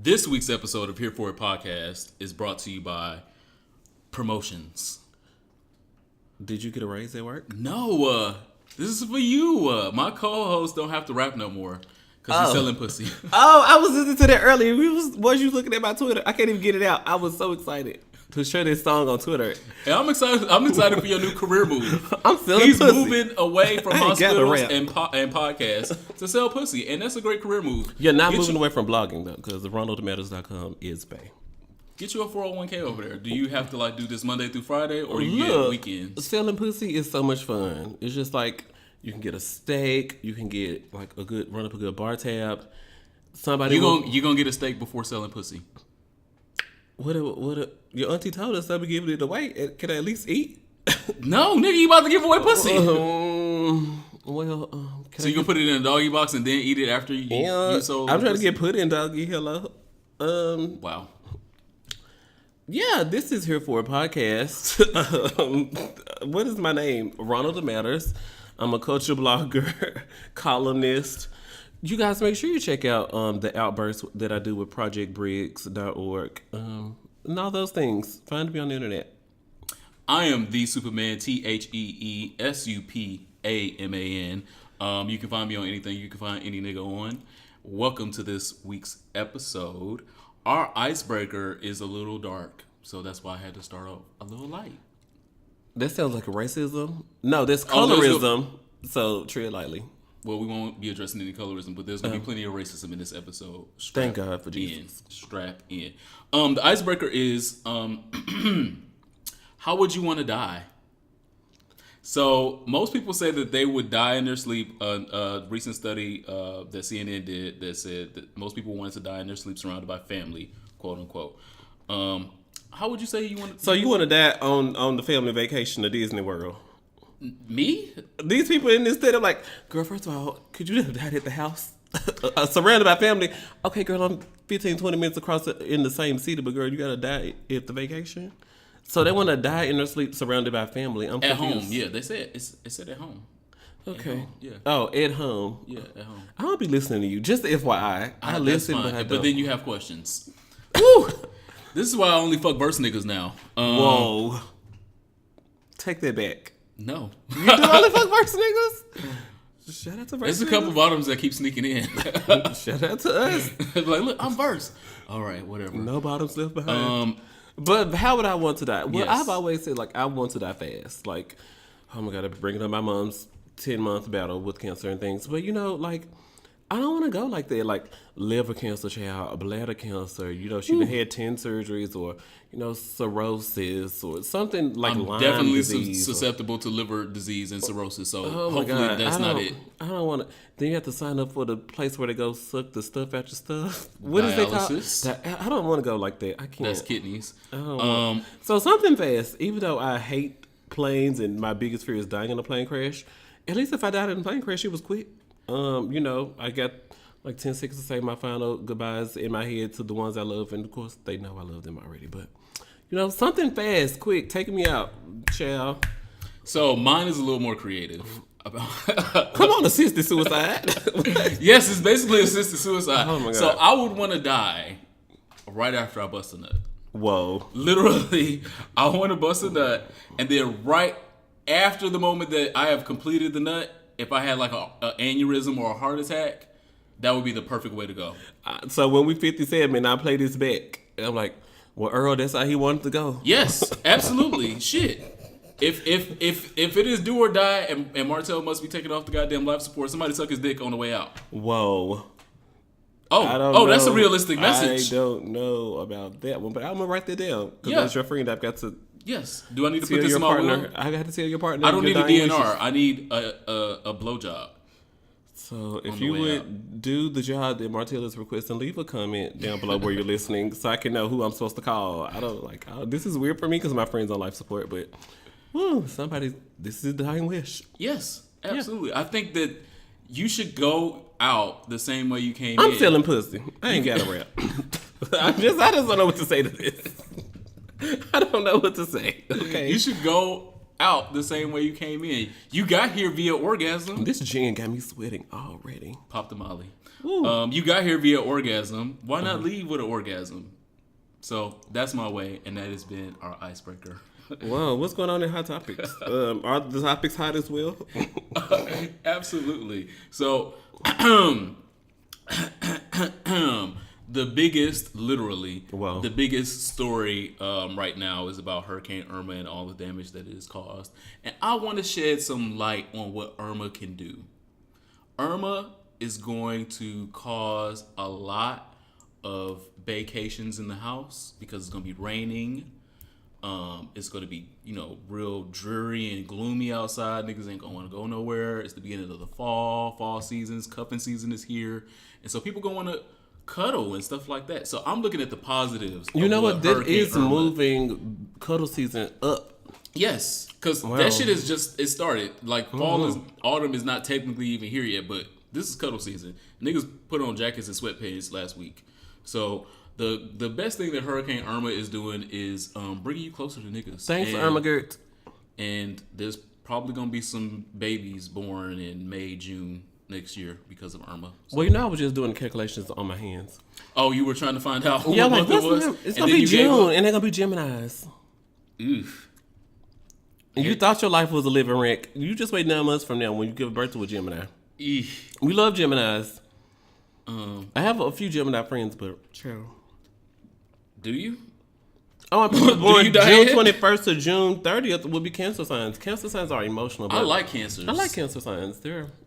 This week's episode of Here For It Podcast is brought to you by Promotions. Did you get a raise at work? No, this is for you. My co-host don't have to rap no more because he's selling pussy. Oh, I was listening to that earlier. Was you looking at my Twitter? I can't even get it out. I was so excited to share this song on Twitter. And I'm excited. I'm excited for your new career move. I'm selling He's pussy. moving away from hospitals and podcasts to sell pussy, and that's a great career move. You're not moving away from blogging though, because the RonaldMatters.com is pay. Get you a 401k over there. Do you have to do this Monday through Friday, or you get weekends? Selling pussy is so much fun. It's just like you can get a steak, you can get run up a good bar tab. You gonna get a steak before selling pussy? Your auntie told us that we giving it away. Can I at least eat? No, nigga, you about to give away pussy. So you gonna put it in a doggy box and then eat it after you sold? I'm trying to get put in doggy. Hello. Wow. Yeah, this is Here For a Podcast. What is my name? Ronald Matters. I'm a culture blogger, columnist. You guys make sure you check out the outbursts that I do with projectbriggs.org and all those things. Find me on the internet. I am the Superman, TheeSupaman. You can find me on anything you can find any nigga on. Welcome to this week's episode. Our icebreaker is a little dark, so that's why I had to start off a little light. That sounds like a racism. No, that's colorism, so tread lightly. Well, we won't be addressing any colorism, but there's going to be plenty of racism in this episode. Thank God for Jesus. Strap in. The icebreaker is, how would you want to die? So most people say that they would die in their sleep. A recent study that CNN did that said that most people wanted to die in their sleep surrounded by family, quote unquote. How would you say you want to? So you want to die on the family vacation to Disney World? Me? These people in this state are like, girl, first of all, could you have died at the house? Surrounded by family. Okay, girl, I'm 15, 20 minutes across in the same city, but girl, you got to die at the vacation? So they want to die in their sleep surrounded by family. I'm confused. At home, yeah. They said it said at home. Okay. At home, yeah. Oh, at home. Yeah, at home. I don't be listening to you. Just FYI. I listen, but I don't. But then you have questions. Woo! This is why I only fuck verse niggas now. Whoa. Take that back. No. You do only fuck verse niggas? Shout out to verse There's a couple bottoms that keep sneaking in. Shout out to us. Like, look, I'm verse. All right, whatever. No bottoms left behind. But how would I want to die? Well, yes. I've always said, I want to die fast. Oh my God, I'm bringing up my mom's 10-month battle with cancer and things. But, I don't want to go like that. Liver cancer, child, bladder cancer. She done had 10 surgeries or, cirrhosis or something like I'm Lyme definitely disease. susceptible to liver disease and cirrhosis. So Oh hopefully that's not it. I don't want to. Then you have to sign up for the place where they go suck the stuff out your stuff. What is it called? I don't want to go like that. I can't. That's kidneys. So something fast. Even though I hate planes and my biggest fear is dying in a plane crash, at least if I died in a plane crash, it was quick. I got 10 seconds to say my final goodbyes in my head to the ones I love, and of course they know I love them already. But something fast, quick, taking me out, child. So mine is a little more creative. Come on, assisted suicide. Yes, it's basically assisted suicide. Oh my God. So I would want to die right after I bust a nut. Whoa. Literally, I want to bust a nut, and then right after the moment that I have completed the nut, if I had an aneurysm or a heart attack, that would be the perfect way to go. So when we 57 and I play this back, I'm like, well, Earl, that's how he wanted to go. Yes, absolutely. Shit. If it is do or die and Martell must be taking off the goddamn life support, somebody suck his dick on the way out. Whoa. Oh, that's a realistic message. I don't know about that one, but I'm going to write that down. Because as your friend, I've got to... Yes. Do I need to put this in my partner? I got to tell your partner. I don't need a DNR. I need a blowjob. So if you would do the job that Martell is requesting, leave a comment down below where you're listening so I can know who I'm supposed to call. I don't this is weird for me because my friend's on life support, but this is the dying wish. Yes, absolutely. Yeah. I think that you should go out the same way you came in. I'm selling pussy. I ain't got a rap. I just don't know what to say to this. I don't know what to say. Okay. You should go out the same way you came in. You got here via orgasm. This gin got me sweating already. Pop the molly. You got here via orgasm. Why not leave with an orgasm? So that's my way, and that has been our icebreaker. Wow, what's going on in Hot Topics? Are the topics hot as well? Absolutely. So, the biggest, literally, Wow. the biggest story right now is about Hurricane Irma and all the damage that it has caused. And I want to shed some light on what Irma can do. Irma is going to cause a lot of vacations in the house because it's going to be raining. It's going to be, real dreary and gloomy outside. Niggas ain't going to want to go nowhere. It's the beginning of the fall seasons. Cuffing season is here. And so people going to want to cuddle and stuff like that. So I'm looking at the positives. You know what? This is Irma. moving cuddle season up. Yes, because that shit is it started. Like, autumn is not technically even here yet, but this is cuddle season. Niggas put on jackets and sweatpants last week. So the best thing that Hurricane Irma is doing is bringing you closer to niggas. Thanks, Irma Gert. And there's probably going to be some babies born in May, June next year because of Irma. So. Well, I was just doing the calculations on my hands. Oh, you were trying to find out Yeah, what month it was? It's going to be June, and they're going to be Geminis. Oof. And you thought your life was a living wreck. You just wait 9 months from now when you give birth to a Gemini. Eesh. We love Geminis. I have a few Gemini friends, but chill. Do you? Oh, I'm born you June die yet? 21st to June 30th will be Cancer signs. Cancer signs are emotional. But I like cancers. I like Cancer signs.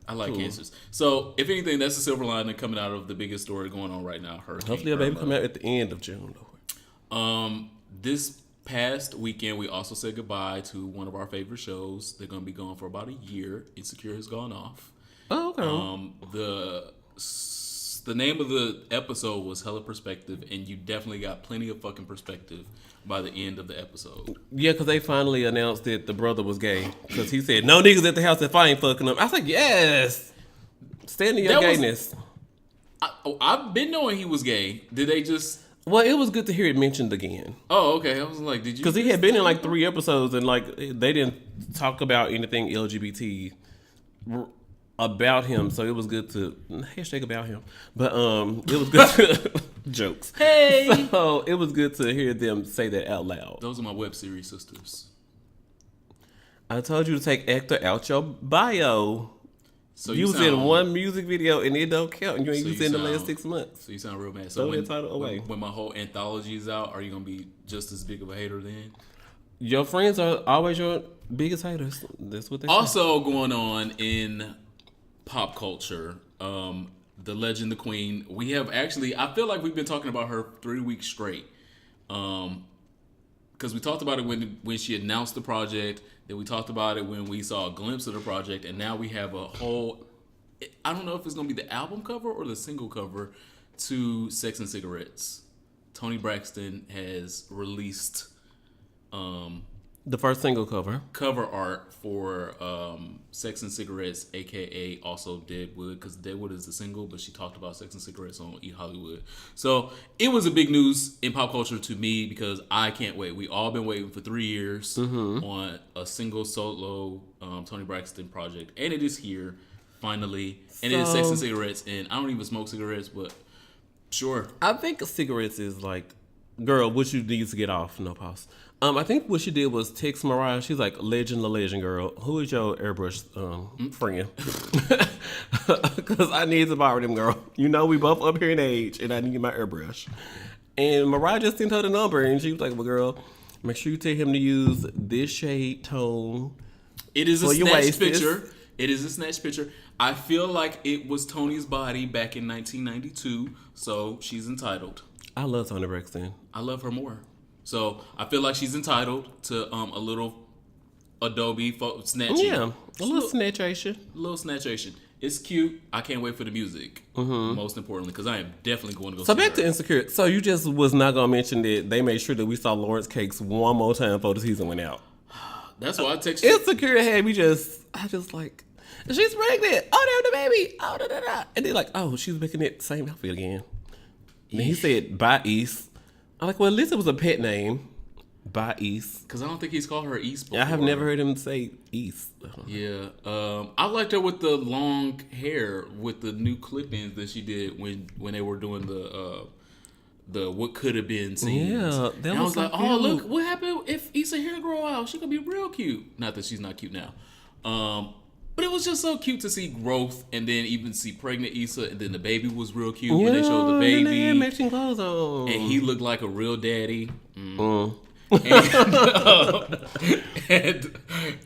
I like cool. cancers. So, if anything, that's the silver lining coming out of the biggest story going on right now. Hurricane Hopefully a baby Irma. come out at the end of June. This past weekend, we also said goodbye to one of our favorite shows. They're going to be gone for about a year. Insecure has gone off. Oh, okay. The name of the episode was Hella Perspective, and you definitely got plenty of fucking perspective by the end of the episode. Yeah, because they finally announced that the brother was gay. Because he said, no niggas at the house if I ain't fucking them. I was like, yes. Stand in your gayness. I've been knowing he was gay. Did they just... Well, it was good to hear it mentioned again. Oh, okay. I was like, did you... Because he had been in like 3 episodes and like they didn't talk about anything LGBT about him, so it was good to hashtag about him. But it was good to jokes. Hey, so it was good to hear them say that out loud. Those are my web series sisters. I told you to take actor out your bio. So you was in one music video and it don't count, and you ain't used it in the last 6 months. So you sound real mad. So Throw that title away. When my whole anthology is out, are you gonna be just as big of a hater then? Your friends are always your biggest haters. That's what they also say. Going on in pop culture, the legend, the queen. We have actually, I feel like we've been talking about her 3 weeks straight. Because we talked about it when she announced the project. Then we talked about it when we saw a glimpse of the project, and now we have a whole. I don't know if it's gonna be the album cover or the single cover to Sex and Cigarettes. Toni Braxton has released the first single cover art for Sex and Cigarettes, aka also Deadwood, because Deadwood is the single, but she talked about Sex and Cigarettes on Eat Hollywood. So it was a big news in pop culture to me because I can't wait. We all been waiting for 3 years on a single solo Toni Braxton project, and it is here finally. And it is Sex and Cigarettes, and I don't even smoke cigarettes, but sure. I think cigarettes is like, girl, what you need to get off. No pause. I think what she did was text Mariah. She's like, legend, the legend, girl. Who is your airbrush friend? Because I need to borrow them, girl. You know, we both up here in age, and I need my airbrush. And Mariah just sent her the number, and she was like, well, girl, make sure you tell him to use this shade tone. It is a snatch picture. It is a snatch picture. I feel like it was Tony's body back in 1992, so she's entitled. I love Toni Braxton. I love her more. So I feel like she's entitled to a little Adobe snatching. Yeah, a little snatchation. A little snatchation. It's cute. I can't wait for the music. Most importantly, because I am definitely going to go. So back to Insecure. So you just was not gonna mention that they made sure that we saw Lawrence Cakes one more time before the season went out. That's why I texted you. Insecure had me I just like, she's pregnant. Oh, there's the baby. Oh, da da da. And they're like, oh, she's making it same outfit again. And he said, bye, East. I'm like, well, at least it was a pet name. By East. Because I don't think he's called her East before. I have never heard him say East. Yeah. I liked her with the long hair, with the new clip-ins that she did when they were doing the what could have been scenes. Yeah, that and I was so like, cute. oh, look, what happened if Issa hair grow out? She could be real cute. Not that she's not cute now. But it was just so cute to see growth, and then even see pregnant Issa, and then the baby was real cute when they showed the baby. They had matching clothes on. And he looked like a real daddy. And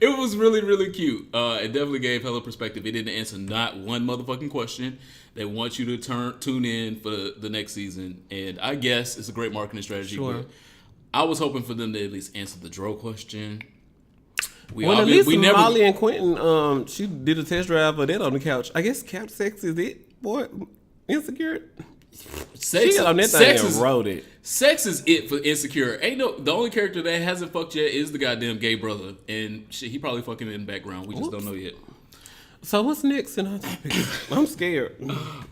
it was really, really cute. It definitely gave hella perspective. It didn't answer not one motherfucking question. They want you to tune in for the next season. And I guess it's a great marketing strategy. Sure. But I was hoping for them to at least answer the Dro question. Molly and Quentin, she did a test drive of that on the couch. I guess couch sex is it, boy. Insecure. Sex, she on that thing and wrote it. Sex is it for Insecure. The only character that hasn't fucked yet is the goddamn gay brother, and shit, he probably fucking in the background. We just don't know yet. So what's next in our topic? I'm scared.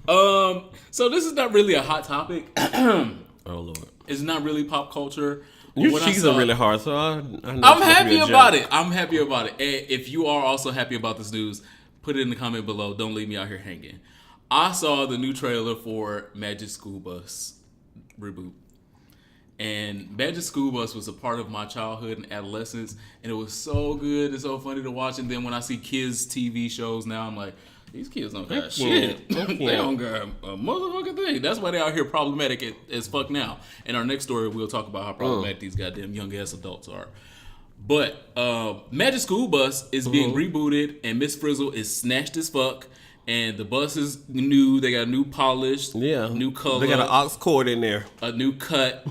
So this is not really a hot topic. Oh Lord, it's not really pop culture. Your cheeks are really hard, so I know I'm happy about it. I'm happy about it. And if you are also happy about this news, put it in the comment below. Don't leave me out here hanging. I saw the new trailer for Magic School Bus reboot. And Magic School Bus was a part of my childhood and adolescence. And it was so good and so funny to watch. And then when I see kids' TV shows now, I'm like, these kids don't got shit. They don't got a motherfucking thing. That's why they out here problematic as fuck now. In our next story, we'll talk about how problematic these goddamn young ass adults are. But Magic School Bus is being rebooted, and Miss Frizzle is snatched as fuck. And the bus is new. They got new polish, new color. They got an aux cord in there, a new cut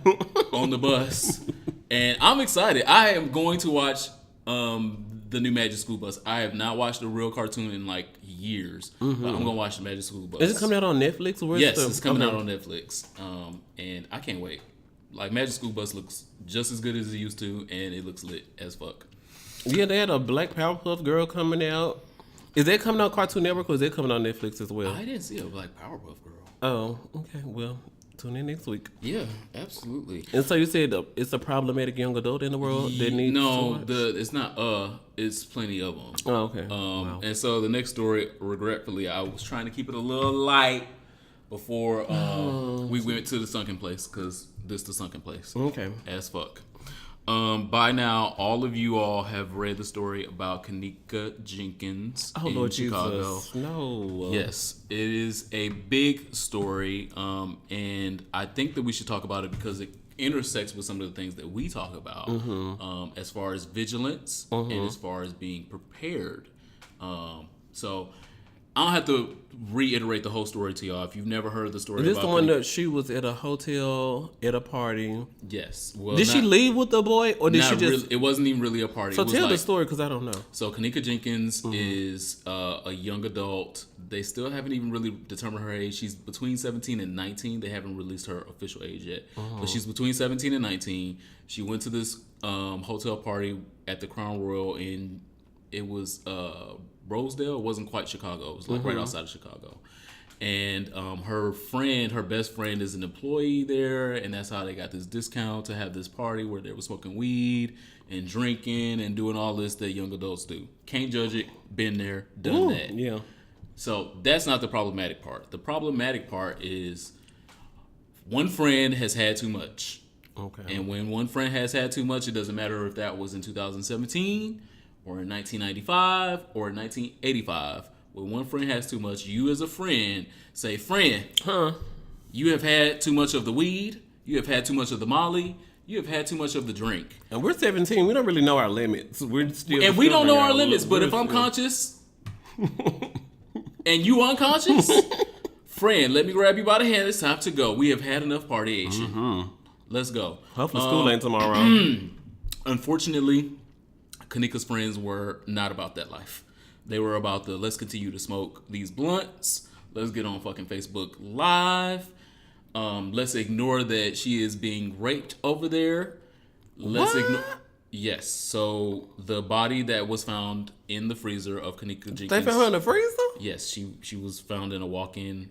on the bus, and I'm excited. I am going to watch the new Magic School Bus. I have not watched a real cartoon in like years, but I'm gonna watch the Magic School Bus. Is it coming out on Netflix? Yes, it's coming out on Netflix, and I can't wait. Like Magic School Bus looks just as good as it used to, and it looks lit as fuck. Yeah, they had a Black Powerpuff Girl coming out. Is that coming on Cartoon Network or is that coming on Netflix as well? I didn't see a Black Powerpuff Girl. Oh, okay. Well, tune in next week. Yeah, absolutely. And so you said it's a problematic young adult in the world that needs it's not it's plenty of them. Oh, okay. Wow. And so the next story, regretfully, I was trying to keep it a little light before we went to the sunken place, because this the sunken place. Okay. As fuck. By now, all of you all have read the story about Kanika Jenkins in Chicago. Jesus. No. Yes, it is a big story, and I think that we should talk about it because it intersects with some of the things that we talk about, as far as vigilance and as far as being prepared. So I don't have to reiterate the whole story to y'all. If you've never heard the story, Is this the one that she was at a hotel at a party? Yes. Well, did she leave with the boy, or did she just? Really, it wasn't even really a party. So it was tell the story, because I don't know. So Kanika Jenkins is a young adult. They still haven't even really determined her age. She's between 17 and 19. They haven't released her official age yet, but she's between 17 and 19. She went to this hotel party at the Crown Royal, and it was Rosedale. It wasn't quite Chicago. It was like right outside of Chicago. And her best friend is an employee there, and that's how they got this discount to have this party where they were smoking weed and drinking and doing all this that young adults do. Can't judge it. Been there, done that. Yeah. So that's not the problematic part. The problematic part is one friend has had too much. Okay. And when one friend has had too much, it doesn't matter if that was in 2017 or in 1995 or in 1985. When one friend has too much, you as a friend say, friend, you have had too much of the weed, you have had too much of the Molly, you have had too much of the drink. And we're 17. We don't really know our limits. We don't know our limits, but if I'm conscious and you unconscious, friend, let me grab you by the hand. It's time to go. We have had enough partyation. Let's go. Hopefully school ain't tomorrow. Unfortunately, Kanika's friends were not about that life. They were about the let's continue to smoke these blunts. Let's get on fucking Facebook Live. Let's ignore that she is being raped over there. Let's ignore. Yes. So the body that was found in the freezer of Kanika Jenkins. They found her in the freezer? Yes, she was found in a walk-in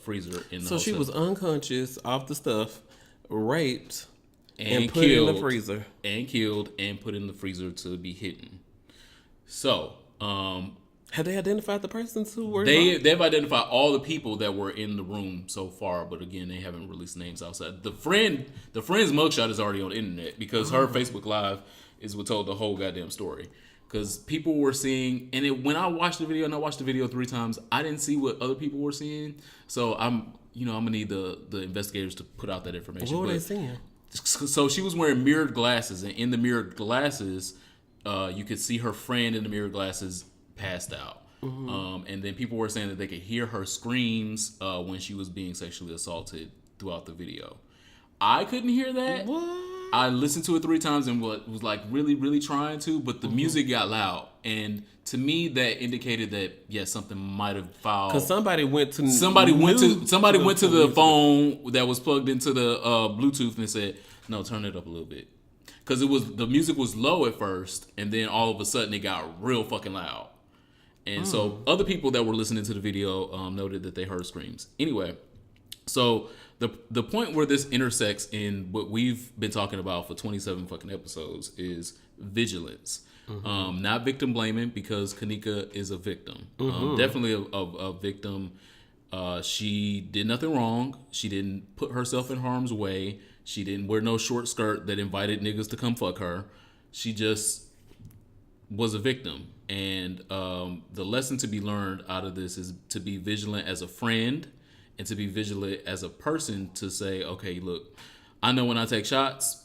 freezer in the So hotel. she was unconscious off the stuff, raped, and put it in the freezer. And killed and put in the freezer to be hidden. So, have they identified the persons who were they've identified all the people that were in the room so far, but again, they haven't released names outside. The friend's mugshot is already on the internet because her Facebook Live is what told the whole goddamn story. Because people were seeing, and when I watched the video, and I watched the video 3 times, I didn't see what other people were seeing. So I'm gonna need the investigators to put out that information. What were they seeing? So she was wearing mirrored glasses, and in the mirrored glasses, you could see her friend in the mirrored glasses passed out. And then people were saying that they could hear her screams when she was being sexually assaulted throughout the video. I couldn't hear that. What? I listened to it 3 times and was like really, really trying to, but the music got loud. And to me, that indicated that, yes, something might have fouled. Because somebody went to the phone that was plugged into the Bluetooth and said, no, turn it up a little bit. Because the music was low at first, and then all of a sudden it got real fucking loud. And so other people that were listening to the video noted that they heard screams. Anyway, so the point where this intersects in what we've been talking about for 27 fucking episodes is vigilance. Not victim blaming, because Kanika is a victim. Definitely a victim. She did nothing wrong. She didn't put herself in harm's way. She didn't wear no short skirt that invited niggas to come fuck her. She just was a victim. And the lesson to be learned out of this is to be vigilant as a friend and to be vigilant as a person, to say, okay, look, I know when I take shots,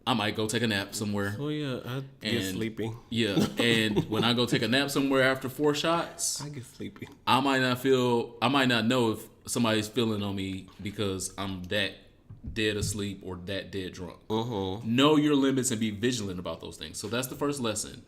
I might go take a nap somewhere. Oh yeah, I get sleepy. Yeah, and when I go take a nap somewhere after 4 shots, I get sleepy. I might not know if somebody's feeling on me because I'm that dead asleep or that dead drunk. Know your limits and be vigilant about those things. So that's the first lesson.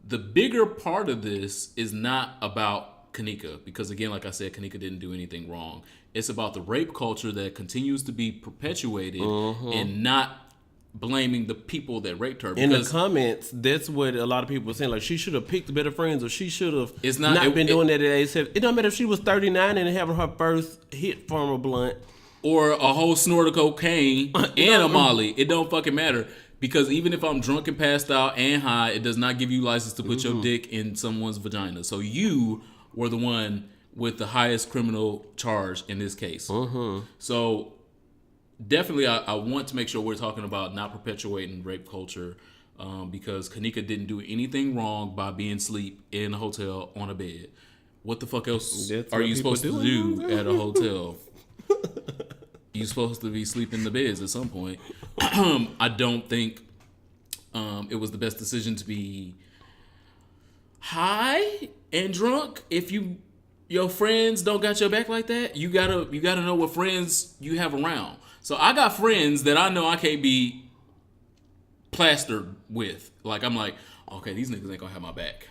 The bigger part of this is not about Kanika, because again, like I said, Kanika didn't do anything wrong. It's about the rape culture that continues to be perpetuated and not blaming the people that raped her. In the comments, that's what a lot of people were saying. Like, she should have picked better friends, or she should have not been doing that at age 7. It don't matter if she was 39 and having her first hit from a blunt. Or a whole snort of cocaine and a Molly. It don't fucking matter. Because even if I'm drunk and passed out and high, it does not give you license to put your dick in someone's vagina. So you were the one with the highest criminal charge in this case. So definitely I want to make sure we're talking about not perpetuating rape culture, because Kanika didn't do anything wrong by being asleep in a hotel on a bed. What the fuck else are you supposed to do at a hotel? You're supposed to be sleeping in the beds at some point. I don't think it was the best decision to be high and drunk. If your friends don't got your back like that, you gotta know what friends you have around. So I got friends that I know I can't be plastered with. Like, I'm like, okay, these niggas ain't gonna have my back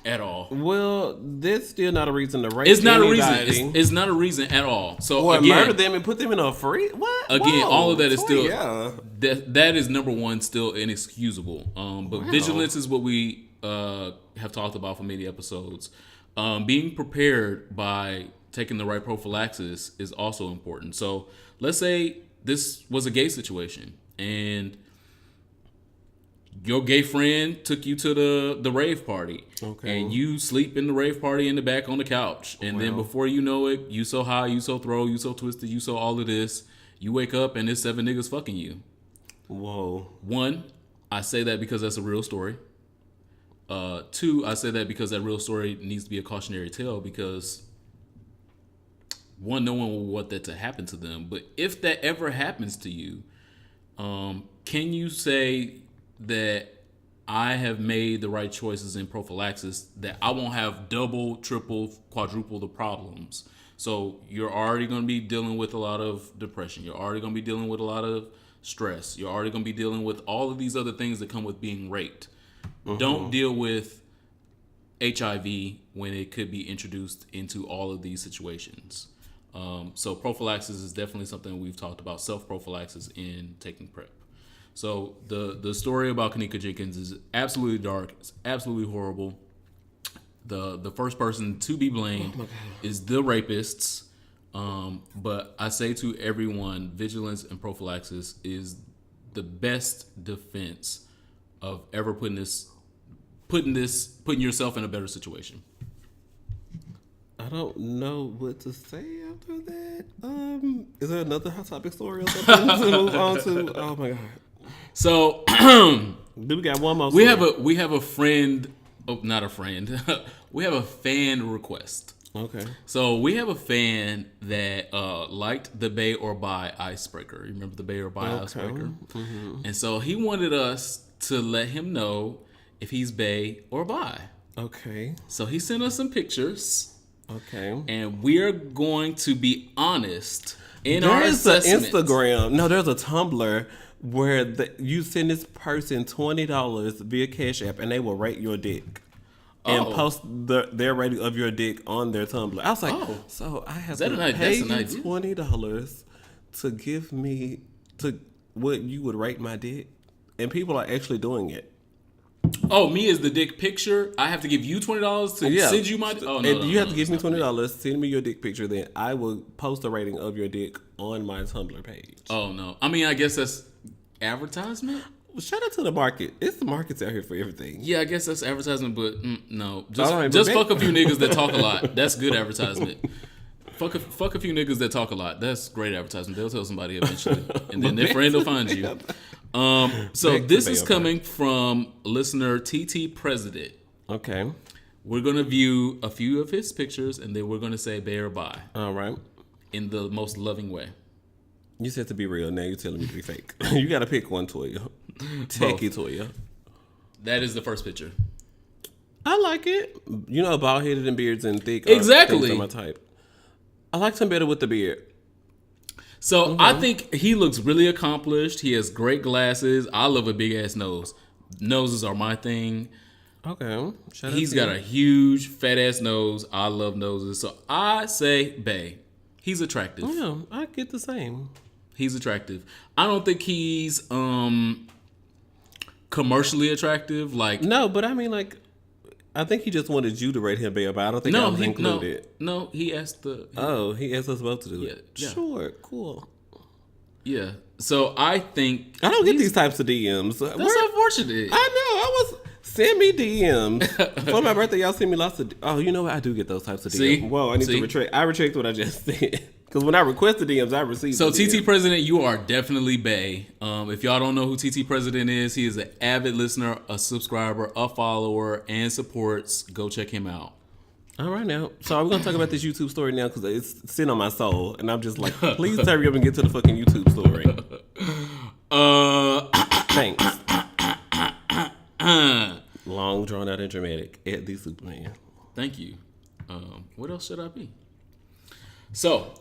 at all. Well, that's still not a reason to rape. It's not a reason. It's not a reason at all. So or again, murder them and put them in a free. What? Again, all of that is still yeah. That is number one, still inexcusable. But vigilance is what we have talked about for many episodes. Being prepared by taking the right prophylaxis is also important. So let's say this was a gay situation and your gay friend took you to the rave party, and you sleep in the rave party in the back on the couch, and then before you know it, you so high, you so throw, you so twisted, you so all of this, you wake up and there's 7 niggas fucking you. Whoa. 1, I say that because that's a real story. 2, I say that because that real story needs to be a cautionary tale, because 1, no one will want that to happen to them. But if that ever happens to you, can you say that I have made the right choices in prophylaxis, that I won't have double, triple, quadruple the problems? So you're already going to be dealing with a lot of depression. You're already going to be dealing with a lot of stress. You're already going to be dealing with all of these other things that come with being raped. Don't deal with HIV when it could be introduced into all of these situations. So prophylaxis is definitely something we've talked about, self-prophylaxis in taking PrEP. So the story about Kanika Jenkins is absolutely dark. It's absolutely horrible. The first person to be blamed is the rapists. But I say to everyone, vigilance and prophylaxis is the best defense of ever putting yourself in a better situation. I don't know what to say after that. Is there another Hot Topic story or something to move on to? Oh my god. So Do we got one more? we have a friend. Oh, not a friend. We have a fan request. Okay. So we have a fan that liked the Bay or Bi icebreaker. You remember the Bay or Bi icebreaker? Mm-hmm. And so he wanted us to let him know if he's Bay or Bi. Okay. So he sent us some pictures. Okay. And we're going to be honest in our assessment. There's an Instagram. No, there's a Tumblr where you send this person $20 via Cash App and they will rate your dick. And post their rating of your dick on their Tumblr. I was like, so I have to pay you $20 to give me what you would rate my dick? And people are actually doing it. Oh, me as the dick picture? I have to give you $20 to send you my... Oh, no, you have to give me $20, send me your dick picture, then I will post a rating of your dick on my Tumblr page. Oh, no. I mean, I guess that's advertisement? Shout out to the market. It's the markets out here for everything. Yeah, I guess that's advertisement, but no. Just fuck a few niggas that talk a lot. That's good advertisement. Fuck a few niggas that talk a lot. That's great advertisement. They'll tell somebody eventually. And then their friend will find you. So this is coming from listener TT President. Okay. We're going to view a few of his pictures, and then we're going to say Bay or Bi. All right. In the most loving way. You said to be real. Now you're telling me to be fake. You got to pick one, Toya. Techie Toya. That is the first picture. I like it. You know, bald-headed and beards and thick. Exactly. Are my type. I liked him better with the beard. So I think he looks really accomplished. He has great glasses. I love a big-ass nose. Noses are my thing. Okay. He's got a huge, fat-ass nose. I love noses. So I say Bay. He's attractive. Yeah, I get the same. He's attractive. I don't think he's commercially attractive. Like no, but I mean, like, I think he just wanted you to rate him Bay, but I don't think I was included. No, he asked the. He asked us both to do it. Yeah. Sure, cool. Yeah. So I think I don't get these types of DMs. That's unfortunate. I know. Send me DMs. For my birthday, y'all send me lots of... Oh, you know what? I do get those types of DMs. See? Whoa, I need to retract. I retract what I just said. Because when I request the DMs, I receive So the TT President, you are definitely Bay. If y'all don't know who TT President is, he is an avid listener, a subscriber, a follower, and supports. Go check him out. All right, now. So we're going to talk about this YouTube story now because it's sitting on my soul. And I'm just like, please hurry up and get to the fucking YouTube story. Thanks. Long, drawn out, and dramatic. At the Superman. Thank you. What else should I be? So,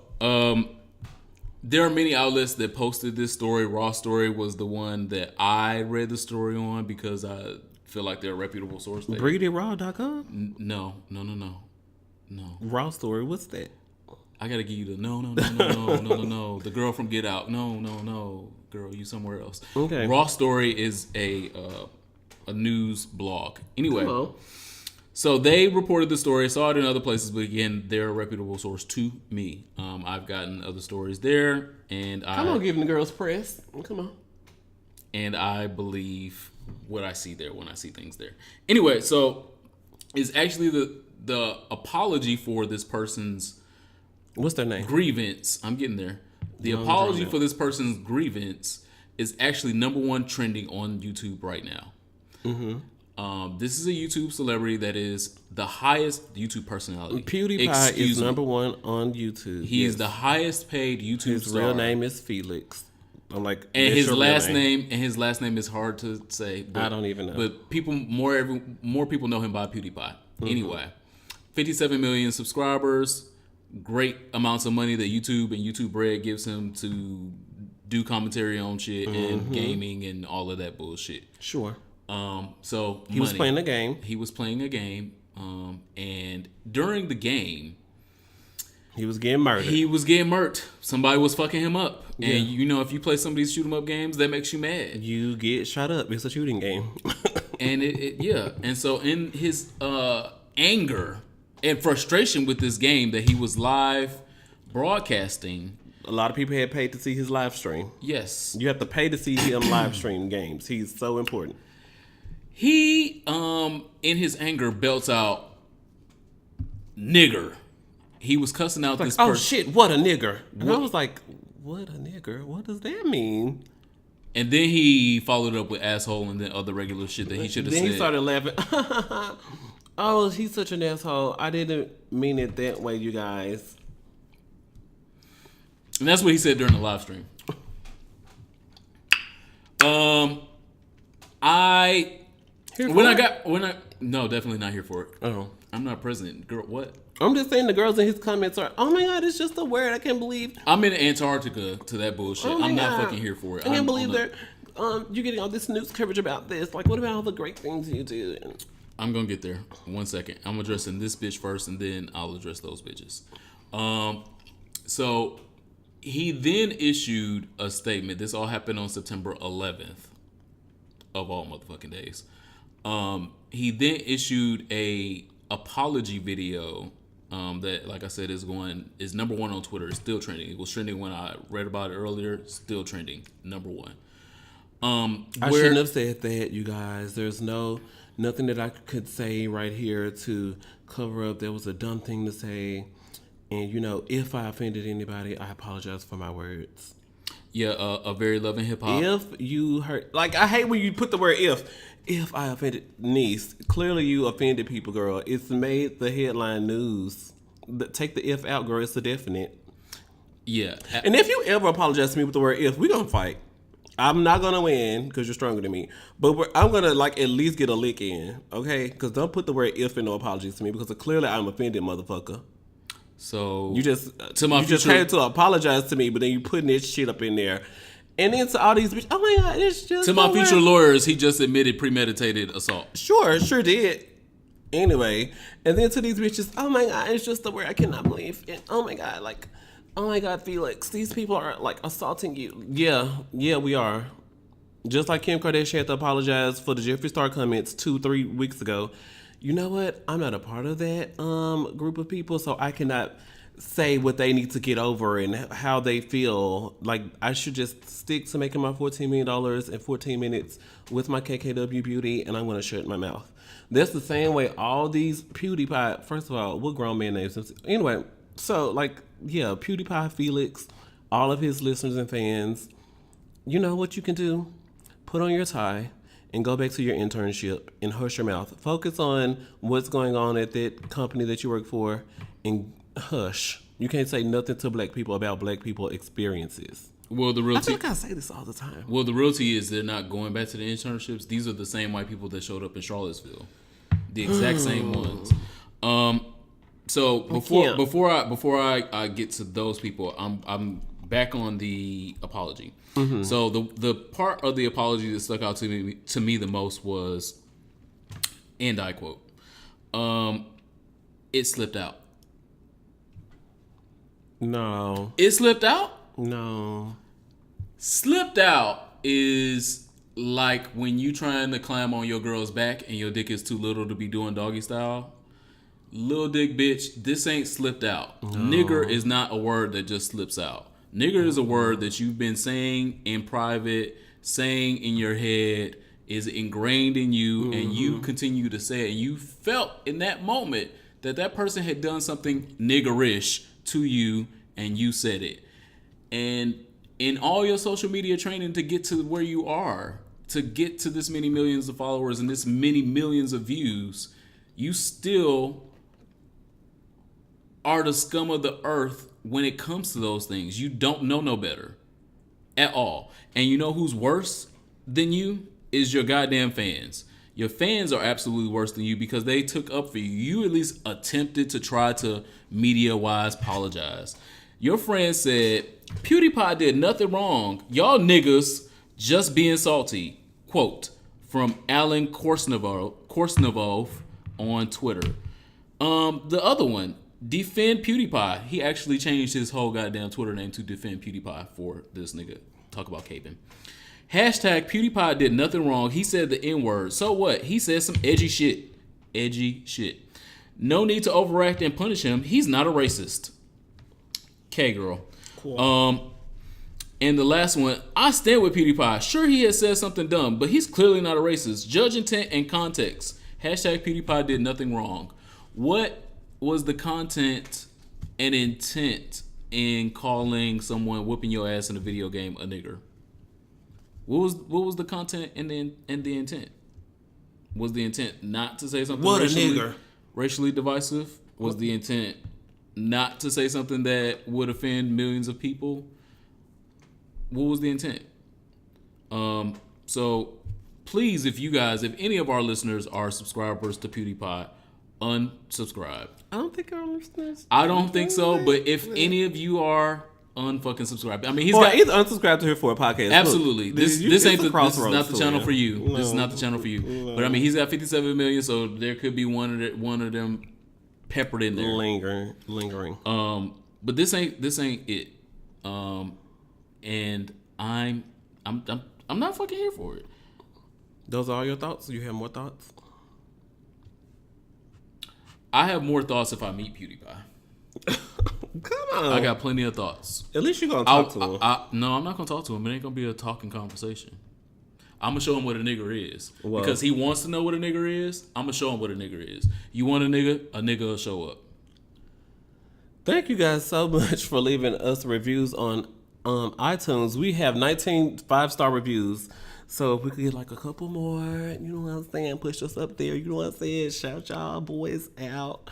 there are many outlets that posted this story. Raw Story was the one that I read the story on because I feel like they're a reputable source. BreedyRaw.com? No. Raw Story, what's that? I gotta give you the no. The girl from Get Out. No. Girl, you somewhere else. Okay. Raw Story is a news blog. Anyway, so they reported the story. Saw it in other places, but again, they're a reputable source to me. I've gotten other stories there, and Come on, giving the girls press. Come on. And I believe what I see there when I see things there. Anyway, so it's actually the apology for this person's what's their name? Grievance. I'm getting there. The apology for this person's grievance is actually #1 trending on YouTube right now. Mm-hmm. This is a YouTube celebrity that is the highest YouTube personality. PewDiePie is #1 on YouTube. He is the highest paid YouTube His star. real name is Felix. I'm like, and his last name is hard to say. But, I don't even know. But more people know him by PewDiePie. Mm-hmm. Anyway, 57 million subscribers. Great amounts of money that YouTube and YouTube Red gives him to do commentary on shit and gaming and all of that bullshit. Sure. So he was playing a game. He was playing a game. And during the game, he was getting murdered. Somebody was fucking him up. Yeah. And you know, if you play some of these shoot 'em up games, that makes you mad. You get shot up. It's a shooting game. And and so in his anger and frustration with this game that he was live broadcasting. A lot of people had paid to see his live stream. Yes. You have to pay to see him live stream games. He's so important. He, in his anger, belts out nigger. He was cussing out this person. Oh shit, what a nigger. And I was like, what a nigger? What does that mean? And then he followed up with asshole and then other regular shit that he should have said. Then he started laughing. Oh, he's such an asshole. I didn't mean it that way, you guys. And that's what he said during the live stream. No, definitely not here for it. Oh. I'm not president. Girl, what? I'm just saying the girls in his comments are, oh my God, it's just a word. I can't believe. I'm in Antarctica to that bullshit. Oh I'm God. not fucking here for it. I can't believe you're getting all this news coverage about this. Like, what about all the great things you do? I'm going to get there. 1 second. I'm addressing this bitch first, and then I'll address those bitches. So he then issued a statement. This all happened on September 11th of all motherfucking days. He then issued a apology video that, like I said, is number one on Twitter. It's still trending. It was trending when I read about it earlier. Still trending. Number one. I shouldn't have said that, you guys. There's nothing that I could say right here to cover up. There was a dumb thing to say. And, if I offended anybody, I apologize for my words. Yeah, a very loving hip hop. If you hurt, like, I hate when you put the word if. If I offended niece, clearly you offended people, girl. It's made the headline news. Take the if out, girl. It's a definite. Yeah. And if you ever apologize to me with the word if, we're going to fight. I'm not going to win because you're stronger than me. But I'm going to, like, at least get a lick in, okay? Because don't put the word if in no apologies to me because clearly I'm offended, motherfucker. So you just had to apologize to me, but then you putting this shit up in there. And then to all these bitches, oh my God, it's just... To my future lawyers, he just admitted premeditated assault. Sure did. Anyway, and then to these bitches, oh my God, it's just the word I cannot believe. And oh my God, Felix, these people are like assaulting you. Yeah, we are. Just like Kim Kardashian had to apologize for the Jeffree Star comments 2-3 weeks ago. You know what? I'm not a part of that group of people, so I cannot say what they need to get over and how they feel. Like, I should just stick to making my $14 million in 14 minutes with my KKW beauty, and I'm going to shut my mouth. That's the same way all these PewDiePie, first of all, what grown man names? Anyway, so, like, yeah, PewDiePie, Felix, all of his listeners and fans, you know what you can do? Put on your tie and go back to your internship and hush your mouth. Focus on what's going on at that company that you work for and hush. You can't say nothing to black people about black people experiences. Well, the real I feel like I say this all the time. Well, the reality is they're not going back to the internships. These are the same white people that showed up in Charlottesville. The exact same ones. So before I get to those people, I'm back on the apology. Mm-hmm. So the part of the apology that stuck out to me the most was, and I quote, it slipped out. No. It slipped out? No. Slipped out is like when you trying to climb on your girl's back and your dick is too little to be doing doggy style. Little dick bitch, this ain't slipped out. No. Nigger is not a word that just slips out. Nigger is a word that you've been saying in private, saying in your head, is ingrained in you, and you continue to say it. And you felt in that moment that person had done something niggerish to you, and you said it. And in all your social media training to get to where you are, to get to this many millions of followers and this many millions of views, you still are the scum of the earth when it comes to those things. You don't know no better at all. And you know who's worse than you is your goddamn fans. Your fans are absolutely worse than you because they took up for you. You at least attempted to try to media-wise apologize. Your friend said, PewDiePie did nothing wrong. Y'all niggas just being salty. Quote from Alan Korsnevov on Twitter. The other one, Defend PewDiePie. He actually changed his whole goddamn Twitter name to Defend PewDiePie for this nigga. Talk about caping. Hashtag PewDiePie did nothing wrong. He said the N-word. So what? He said some edgy shit. Edgy shit. No need to overact and punish him. He's not a racist. K-Girl. Cool. And the last one, I stand with PewDiePie. Sure, he has said something dumb, but he's clearly not a racist. Judge intent and context. Hashtag PewDiePie did nothing wrong. What was the content and intent in calling someone whooping your ass in a video game a nigger? What was the content and the intent? Was the intent not to say something racially divisive? Was the intent not to say something that would offend millions of people? What was the intent? So please, if any of our listeners are subscribers to PewDiePie, unsubscribe. I don't think our listeners. I don't think so, but if any of you are, unfucking subscribe. I mean, he's either unsubscribe to Here For a Podcast. Absolutely. Look, this is not the channel for you. No. This is not the channel for you. No. But I mean, he's got 57 million, so there could be one of them peppered in there, lingering. But this ain't it. And I'm not fucking here for it. Those are all your thoughts? You have more thoughts? I have more thoughts if I meet PewDiePie. Come on. I got plenty of thoughts. At least you're going to talk to him. No, I'm not going to talk to him. It ain't going to be a talking conversation. I'm going to show him what a nigger is. Well, because he wants to know what a nigger is, I'm going to show him what a nigger is. You want a nigga will show up. Thank you guys so much for leaving us reviews on iTunes. We have 19 5-star reviews. So if we could get like a couple more, you know what I'm saying, push us up there, you know what I'm saying, shout y'all boys out.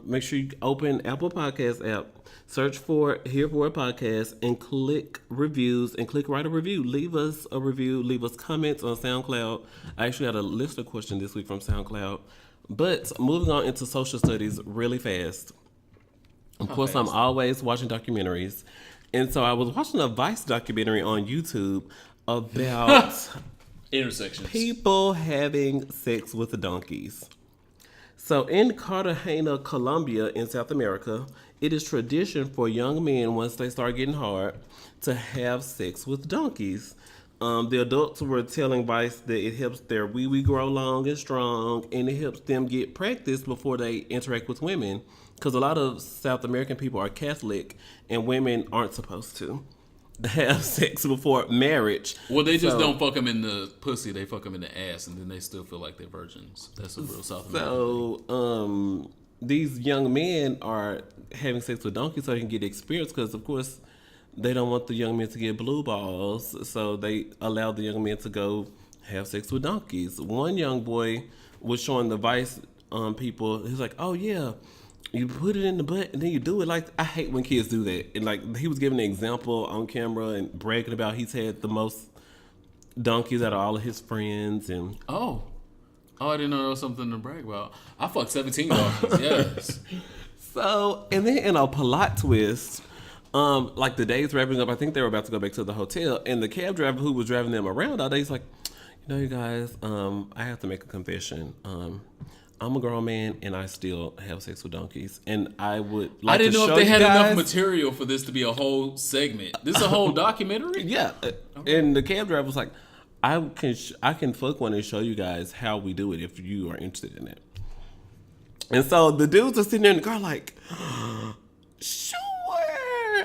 Make sure you open Apple Podcast app, search for Here For a Podcast, and click reviews and click write a review. Leave us a review, leave us comments on SoundCloud. I actually had a listener question this week from SoundCloud. But moving on into social studies really fast. Of course, I'm always watching documentaries. And so I was watching a Vice documentary on YouTube about intersections, people having sex with the donkeys. So in Cartagena, Colombia, in South America, it is tradition for young men, once they start getting hard, to have sex with donkeys. The adults were telling Vice that it helps their wee grow long and strong, and it helps them get practice before they interact with women. Because a lot of South American people are Catholic, and women aren't supposed to have sex before marriage. Well, they just don't fuck them in the pussy. They fuck them in the ass, and then they still feel like they're virgins. That's a real South American thing. These young men are having sex with donkeys so they can get experience, because, of course, they don't want the young men to get blue balls, so they allow the young men to go have sex with donkeys. One young boy was showing the Vice people, he's like, oh, yeah, you put it in the butt and then you do it. Like, I hate when kids do that. And like, he was giving an example on camera and bragging about he's had the most donkeys out of all of his friends. And oh, I didn't know there was something to brag about. I fucked 17 donkeys. Yes. So, and then in a plot twist, like the day's wrapping up, I think they were about to go back to the hotel, and the cab driver who was driving them around all day, he's like, you know, you guys, I have to make a confession. I'm a grown man, and I still have sex with donkeys. And I would like to show you guys. I didn't know if they had enough material for this to be a whole segment. This is a whole documentary? Yeah. Okay. And the cab driver was like, I can fuck one and show you guys how we do it if you are interested in it. And so the dudes are sitting there in the car like, sure.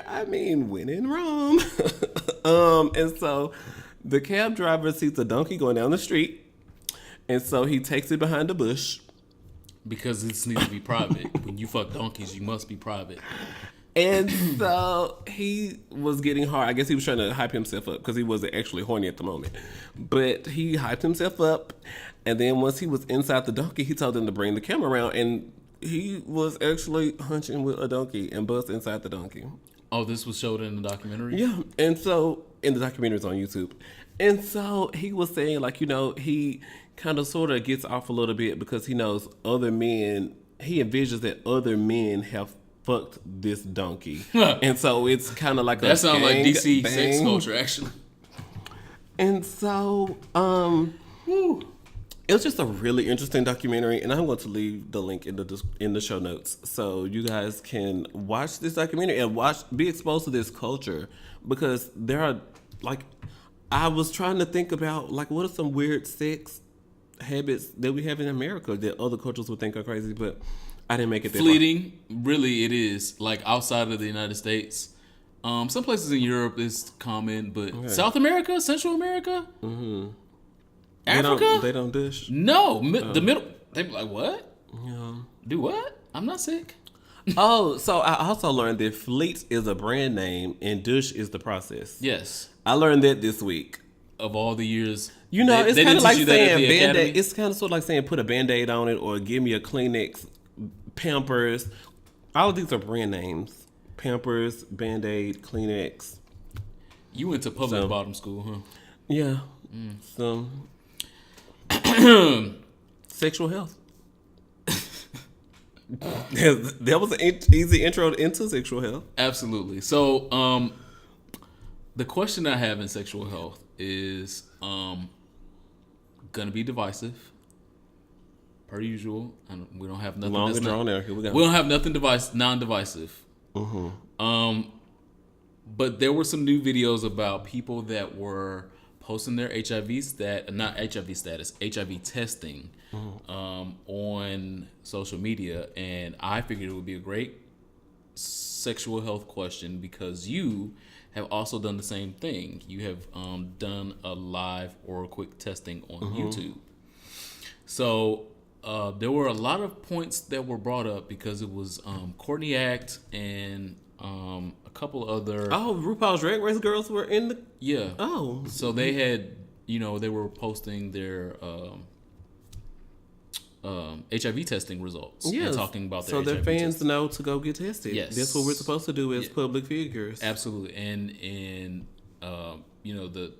I mean, when in Rome. And so the cab driver sees a donkey going down the street. And so he takes it behind a bush. Because this needs to be private. When you fuck donkeys, you must be private. And so he was getting hard. I guess he was trying to hype himself up because he wasn't actually horny at the moment. But he hyped himself up. And then once he was inside the donkey, he told them to bring the camera around. And he was actually hunching with a donkey and bust inside the donkey. Oh, this was showed in the documentary? Yeah. And so, in the documentary is on YouTube. And so he was saying, like, you know, he kind of sort of gets off a little bit because he knows other men, he envisions that other men have fucked this donkey. And so it's kind of like that sounds like DC sex culture, actually. And so, it was just a really interesting documentary, and I'm going to leave the link in the show notes so you guys can watch this documentary and be exposed to this culture, because there are, like, I was trying to think about, like, what are some weird sex habits that we have in America that other cultures would think are crazy, but I didn't make it that far. fleeting. Really, it is. Like outside of the United States. Some places in Europe is common, but South America, Central America, Africa, They don't dish. no, the middle. They be like, what? Yeah. Do what? I'm not sick. Oh, so I also learned that Fleet is a brand name and Dush is the process. Yes, I learned that this week. of all the years, You know, it's they kind of didn't like teach you that at saying the Band-Aid. academy? It's kind of sort of like saying put a Band-Aid on it or give me a Kleenex, Pampers. All of these are brand names. Pampers, Band-Aid, Kleenex. You went to public bottom school, huh? Yeah. So, sexual health. That was an easy intro into sexual health. Absolutely. So, the question I have in sexual health is gonna be divisive, per usual. We don't have nothing Long that's and drawn out. Here we go. we don't have nothing non-divisive. But there were some new videos about people that were posting their HIV testing on social media, and I figured it would be a great sexual health question because you have also done the same thing. You have done a live or a quick testing on YouTube. So there were a lot of points that were brought up because it was Courtney Act and a couple other. Oh, RuPaul's Drag Race girls were in the. Yeah. Oh. So they had, they were posting their HIV testing results and talking about their so their HIV fans testing. know to go get tested. Yes. That's what we're supposed to do as public figures. Absolutely. And the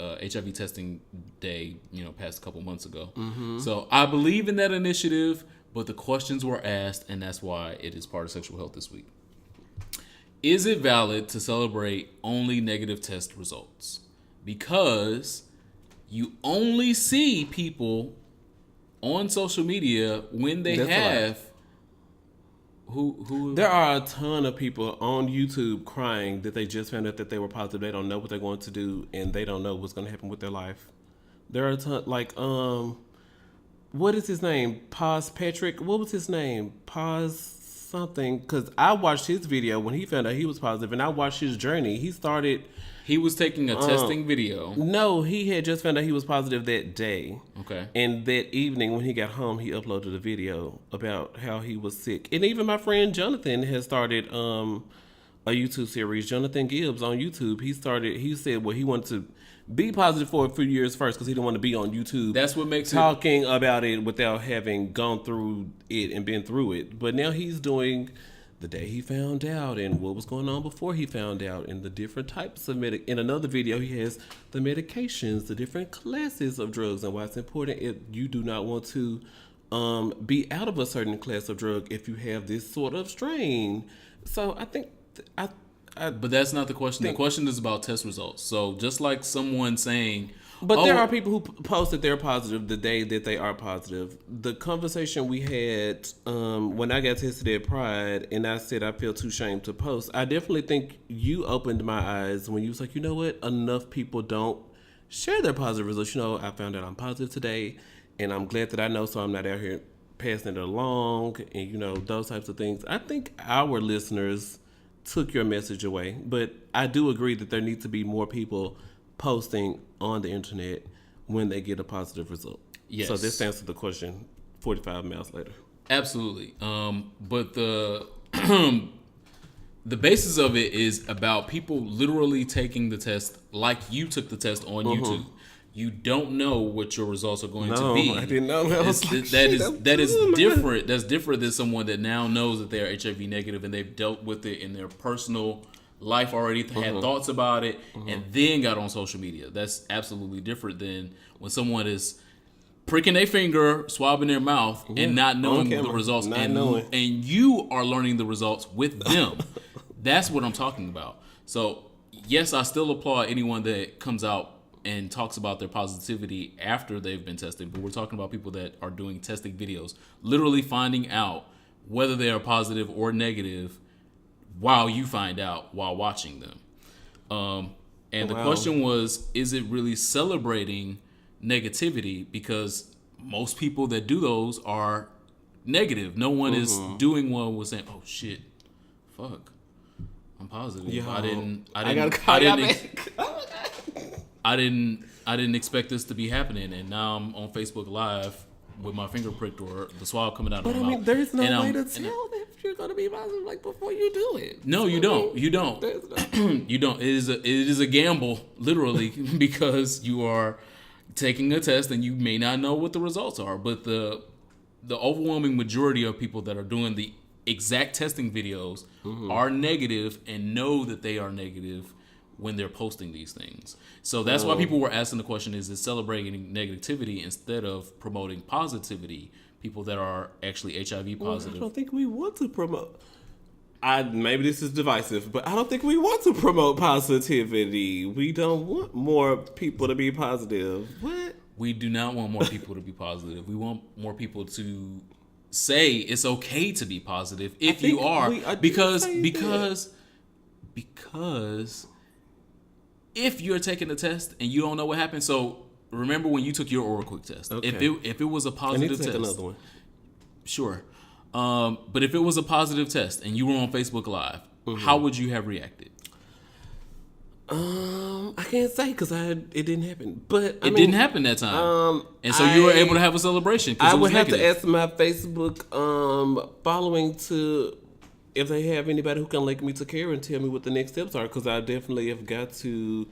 HIV testing day, passed a couple months ago. So I believe in that initiative, but the questions were asked, and that's why it is part of sexual health this week. Is it valid to celebrate only negative test results? Because you only see people on social media when they have who There are a ton of people on YouTube crying that they just found out that they were positive. They don't know what they're going to do, and they don't know what's going to happen with their life. There are a ton, like what is his name? Paz Patrick. What was his name? Paz something. Because I watched his video when he found out he was positive, and I watched his journey. He was taking a testing video. No, he had just found out he was positive that day. Okay. And that evening when he got home, he uploaded a video about how he was sick. And even my friend Jonathan has started a YouTube series, Jonathan Gibbs on YouTube. He said, well, he wanted to be positive for a few years first because he didn't want to be on YouTube. That's what makes talking about it without having gone through it and been through it. But now he's doing the day he found out and what was going on before he found out and the different types of in another video he has the medications, the different classes of drugs and why it's important if you do not want to be out of a certain class of drug if you have this sort of strain. So I think but that's not the question. The question is about test results. So just like someone saying, but there are people who post that they're positive the day that they are positive. The conversation we had when I got tested at Pride and I said I feel too ashamed to post, I definitely think you opened my eyes when you was like, you know what? Enough people don't share their positive results. I found out I'm positive today and I'm glad that I know so I'm not out here passing it along and, those types of things. I think our listeners took your message away, but I do agree that there need to be more people posting on the internet when they get a positive result. Yes. So this answers the question 45 miles later. Absolutely. But the the basis of it is about people literally taking the test like you took the test on YouTube. You don't know what your results are going to be. I didn't know. That is different. That's different than someone that now knows that they are HIV negative and they've dealt with it in their personal life already, had thoughts about it, and then got on social media. That's absolutely different than when someone is pricking their finger, swabbing their mouth, and not knowing the results. And you are learning the results with them. That's what I'm talking about. So, yes, I still applaud anyone that comes out and talks about their positivity after they've been tested. But we're talking about people that are doing testing videos, literally finding out whether they are positive or negative while you find out while watching them. And the question was, is it really celebrating negativity? Because most people that do those are negative. No one is doing one was saying, "Oh shit, fuck, I'm positive. Yo, I didn't expect this to be happening, and now I'm on Facebook Live with my finger pricked or the swab coming out of my mouth." But I mean, there's no way to tell if you're gonna be positive like before you do it. No, you don't. You don't. You don't. It is a gamble, literally, because you are taking a test and you may not know what the results are. But the overwhelming majority of people that are doing the exact testing videos are negative and know that they are negative when they're posting these things. So that's why people were asking the question, is it celebrating negativity instead of promoting positivity? People that are actually HIV positive. I don't think we want to promote. Maybe this is divisive, but I don't think we want to promote positivity. We don't want more people to be positive. What? We do not want more people to be positive. We want more people to say it's okay to be positive if you are, because if you're taking a test and you don't know what happened. So remember when you took your oral quick test. Okay. If it was a positive test, another one. Sure. But if it was a positive test and you were on Facebook Live, how would you have reacted? I can't say because it didn't happen. But it didn't happen that time. And so you were able to have a celebration. I would have to ask my Facebook following to if they have anybody who can link me to care and tell me what the next steps are, because I definitely have got to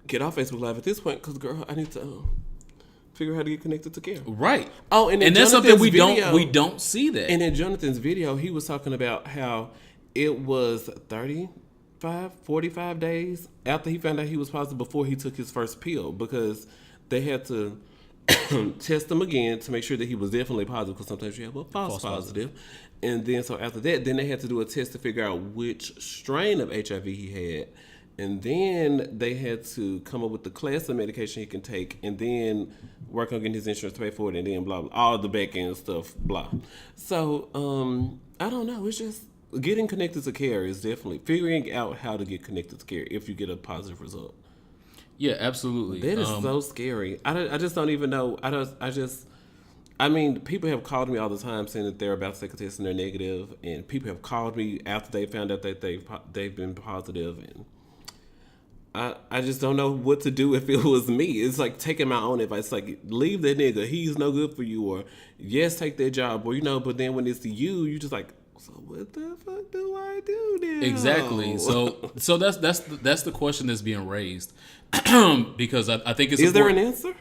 get off Facebook Live at this point, because girl, I need to figure out how to get connected to care. Right. Oh, and that's something we don't see that. And in Jonathan's video, he was talking about how it was 45 days after he found out he was positive before he took his first pill, because they had to test him again to make sure that he was definitely positive, because sometimes you have a false positive. And then so after that, then they had to do a test to figure out which strain of HIV he had. And then they had to come up with the class of medication he can take, and then work on getting his insurance to pay for it, and then blah, blah, all the back end stuff, blah. So, I don't know. It's just getting connected to care is definitely figuring out how to get connected to care if you get a positive result. Yeah, absolutely. That is so scary. I just don't even know. I mean, people have called me all the time saying that they're about to take a test and they're negative, and people have called me after they found out that they've been positive, and I just don't know what to do if it was me. It's like taking my own advice, like leave that nigga, he's no good for you, or yes, take that job, or but then when it's you just like, so what the fuck do I do now? Exactly. So that's the question that's being raised, because I think it's. Is there an answer?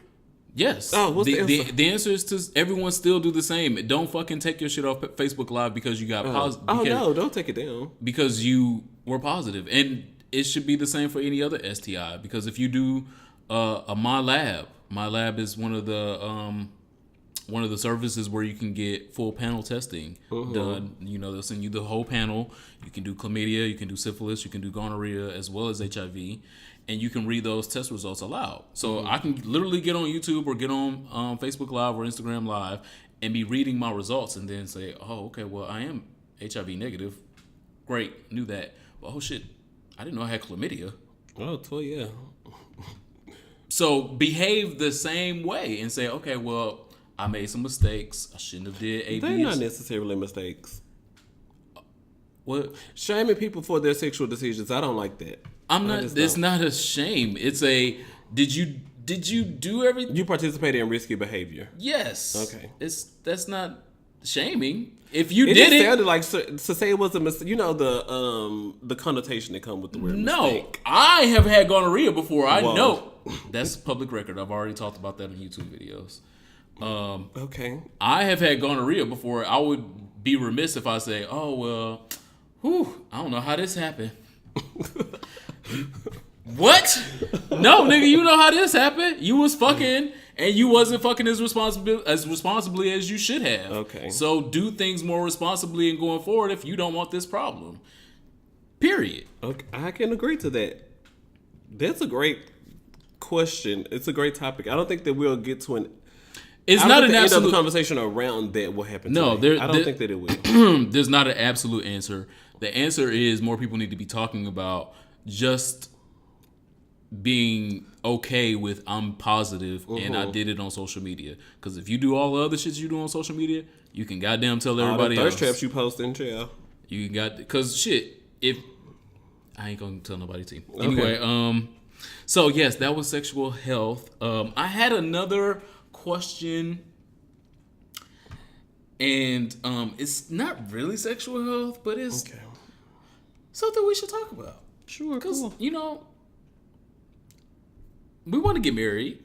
Yes. Oh, what's the answer? The answer is to everyone still do the same. Don't fucking take your shit off Facebook Live because you got positive. Oh no, don't take it down. Because you were positive, and it should be the same for any other STI. Because if you do a My Lab is one of the services where you can get full panel testing done. They'll send you the whole panel. You can do chlamydia, you can do syphilis, you can do gonorrhea, as well as HIV. And you can read those test results aloud. So I can literally get on YouTube or get on Facebook Live or Instagram Live and be reading my results and then say, oh, okay, well, I am HIV negative. Great, knew that. But oh, shit, I didn't know I had chlamydia. Oh, yeah. So behave the same way and say, okay, well, I made some mistakes. I shouldn't have did A, They're B, not necessarily mistakes. What? Shaming people for their sexual decisions, I don't like that. It's not a shame. It's a, did you do everything? You participated in risky behavior. Yes. Okay. That's not shaming. If you it did it, sounded like to say it was a mistake. The connotation that comes with the word mistake. I have had gonorrhea before. I know that's public record. I've already talked about that in YouTube videos. Okay. I have had gonorrhea before. I would be remiss if I say, oh well, I don't know how this happened. What? No, nigga, you know how this happened. You was fucking, and you wasn't fucking as responsibly as you should have. Okay. So do things more responsibly and going forward if you don't want this problem. Period. Okay, I can agree to that. That's a great question. It's a great topic. I don't think that we'll get to an. It's not an absolute absolute end of the conversation around that will happen. No, I don't think that it will. There's not an absolute answer. The answer is more people need to be talking about just being okay with I'm positive and I did it on social media. Because if you do all the other shit you do on social media, you can goddamn tell everybody all the else. thirst traps you post in jail. You got because shit. If I ain't gonna tell nobody to. Anyway, so yes, that was sexual health. I had another question, and it's not really sexual health, but it's something we should talk about. Sure, because cool. you know, we want to get married.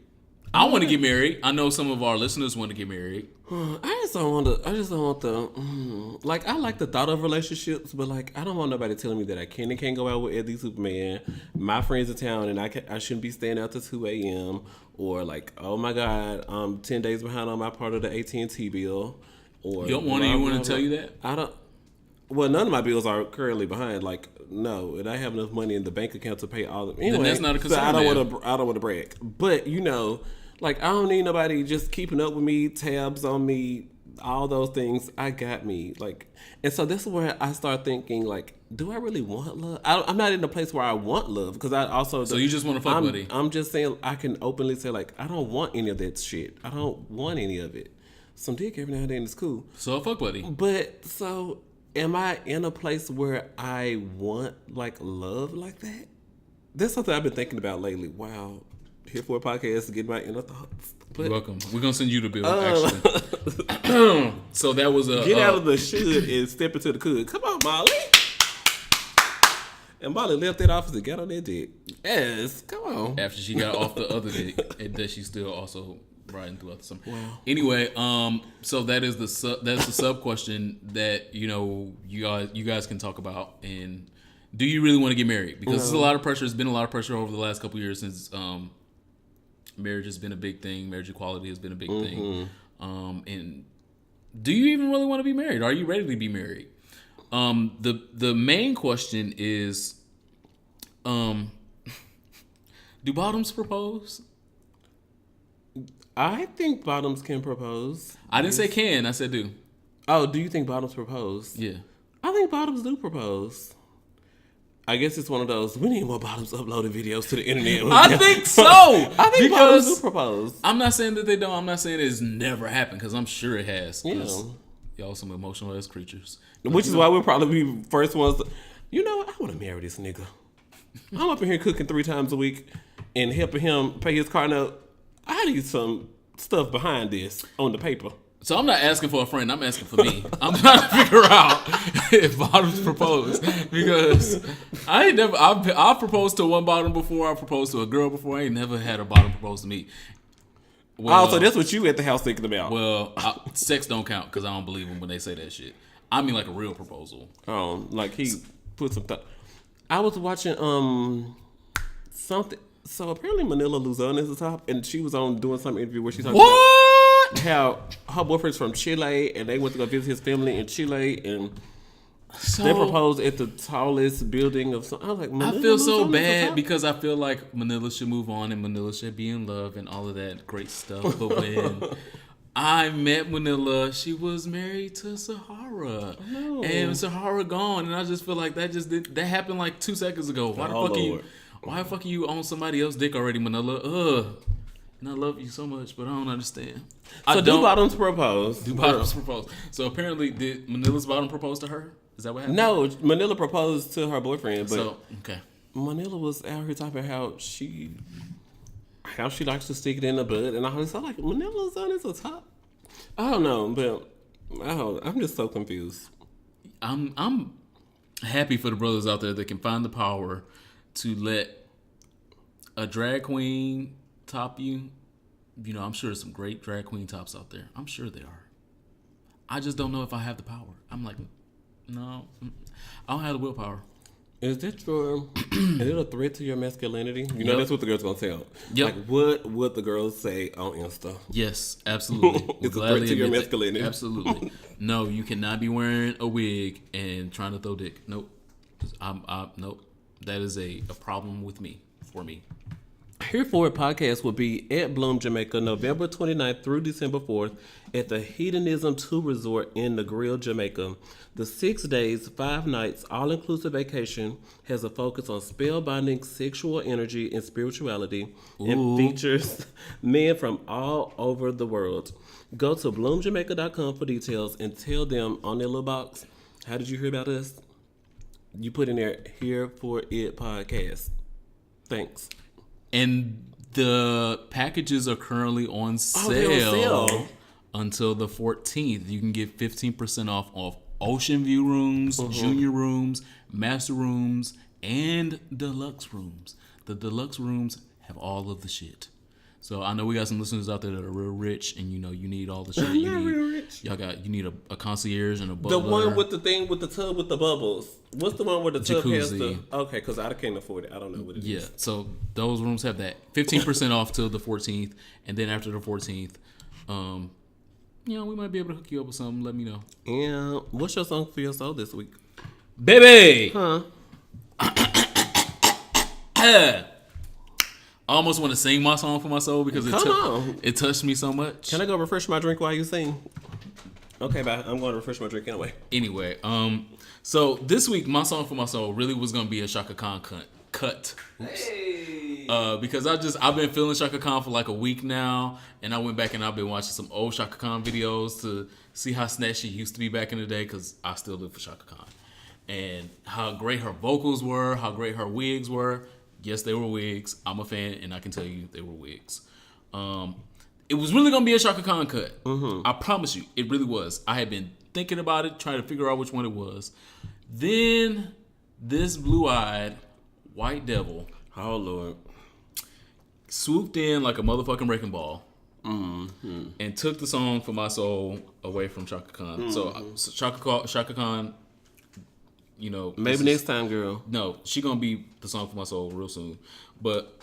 I want to get married. I know some of our listeners want to get married. I just don't want the. Like, I like the thought of relationships, but like, I don't want nobody telling me that I can and can't go out with Eddie Superman. My friends in town, and I shouldn't be staying out till 2 a.m. Or like, oh my God, I'm 10 days behind on my part of the AT&T bill. Or You don't want anyone to tell you that? I don't. Well, none of my bills are currently behind. Like, no, and I have enough money in the bank account to pay all of them. Anyway, then that's not a concern. So I don't want to brag, but you know. Like, I don't need nobody just keeping up with me, tabs on me, all those things. I got me. Like, and so this is where I start thinking, like, do I really want love? I'm not in a place where I want love because I also. So you just want to fuck, buddy? I'm just saying I can openly say, like, I don't want any of that shit. I don't want any of it. Some dick every now and then is cool. So fuck, buddy. But so am I in a place where I want like love like that? That's something I've been thinking about lately. Wow. Here for a podcast to get my inner thoughts. But, you're welcome. We're gonna send you the bill. Actually, so that was a get out of the should and step into the could. Come on, Molly. And Molly left that office and got on that dick. Yes, come on. After she got off the other dick, and that she's still also riding throughout the summer. Wow. Anyway, so that is the sub question that you guys can talk about. And do you really want to get married? Because there's a lot of pressure. There's been a lot of pressure over the last couple of years since marriage has been a big thing. Marriage equality has been a big thing. And do you even really want to be married? Are you ready to be married? The main question is, do bottoms propose? I think bottoms can propose. I didn't say can. I said do. Oh, do you think bottoms propose? Yeah. I think bottoms do propose. I guess it's one of those, we need more bottoms uploading videos to the internet. I think so. I think bottoms do propose. I'm not saying that they don't. I'm not saying it's never happened because I'm sure it has. Yeah. Y'all some emotional ass creatures. Which is why we'll probably be first ones. You know what? I want to marry this nigga. I'm up in here cooking 3 times a week and helping him pay his car note. I need some stuff behind this on the paper. So I'm not asking for a friend. I'm asking for me. I'm trying to figure out if bottoms propose because I ain't never. I've proposed to one bottom before. I proposed to a girl before. I ain't never had a bottom propose to me. Well, so that's what you at the house thinking about. Well, sex don't count because I don't believe them when they say that shit. I mean like a real proposal. Like he put some thought. I was watching something. So apparently Manila Luzon is the top, and she was on doing some interview where she talked about how her boyfriend's from Chile, and they went to go visit his family in Chile, and they proposed at the tallest building of something. I was like, Manila I feel so Luzon bad because I feel like Manila should move on and Manila should be in love and all of that great stuff. But when I met Manila, she was married to Sahara, and Sahara gone, and I just feel like that happened like 2 seconds ago. Why the fuck are you on somebody else's dick already, Manila? And I love you so much, but I don't understand. So do bottoms propose? Do bottoms propose? So apparently, did Manila's bottom propose to her? Is that what happened? No, Manila proposed to her boyfriend, but okay. Manila was out here talking about how she likes to stick it in the bud, and I was like, Manila's on is a top. I don't know, but I'm just so confused. I'm happy for the brothers out there that can find the power to let a drag queen top you. You know, I'm sure there's some great drag queen tops out there. I'm sure there are. I just don't know if I have the power. I'm like, no, I don't have the willpower. Is that your? Is it a threat to your masculinity? You know, that's what the girls gonna tell. Yep. Like, what would the girls say on Insta? Yes, absolutely. It's a threat to your masculinity. Absolutely. No, you cannot be wearing a wig and trying to throw dick. Nope. Nope. That is a problem with me. For me. Here For It podcast will be at Bloom, Jamaica, November 29th through December 4th at the Hedonism II Resort in the Grill, Jamaica. The 6 days, 5 nights, all-inclusive vacation has a focus on spellbinding sexual energy and spirituality and features men from all over the world. Go to bloomjamaica.com for details and tell them on their little box, how did you hear about us? You put in there, Here For It podcast. Thanks. And the packages are currently on sale until the 14th. You can get 15% off ocean view rooms, junior rooms, master rooms, and deluxe rooms. The deluxe rooms have all of the shit. So I know we got some listeners out there that are real rich, and you need all the shit I'm you not need. real rich. You need a concierge and a butler. The one with the thing with the tub with the bubbles. What's the one where the tub has the... Jacuzzi. Okay, because I can't afford it. I don't know what it is. Yeah, so those rooms have that 15% off till the 14th, and then after the 14th, we might be able to hook you up with something. Let me know. And what's your song for your soul this week? Baby! Huh? I almost want to sing my song for my soul because it touched me so much. Can I go refresh my drink while you sing? Okay, bye. I'm going to refresh my drink anyway. Anyway, so this week my song for my soul really was gonna be a Shaka Khan cut. Oops. Hey. Because I've been feeling Shaka Khan for like a week now, and I went back and I've been watching some old Shaka Khan videos to see how snatchy she used to be back in the day. Because I still live for Shaka Khan, and how great her vocals were, how great her wigs were. Yes, they were wigs. I'm a fan, and I can tell you they were wigs. It was really going to be a Shaka Khan cut. Mm-hmm. I promise you, it really was. I had been thinking about it, trying to figure out which one it was. Then this blue-eyed white devil, oh Lord, swooped in like a motherfucking wrecking ball, and took the song for my soul away from Shaka Khan. So Shaka Khan, maybe next time, girl. No, she gonna be the song for my soul real soon. But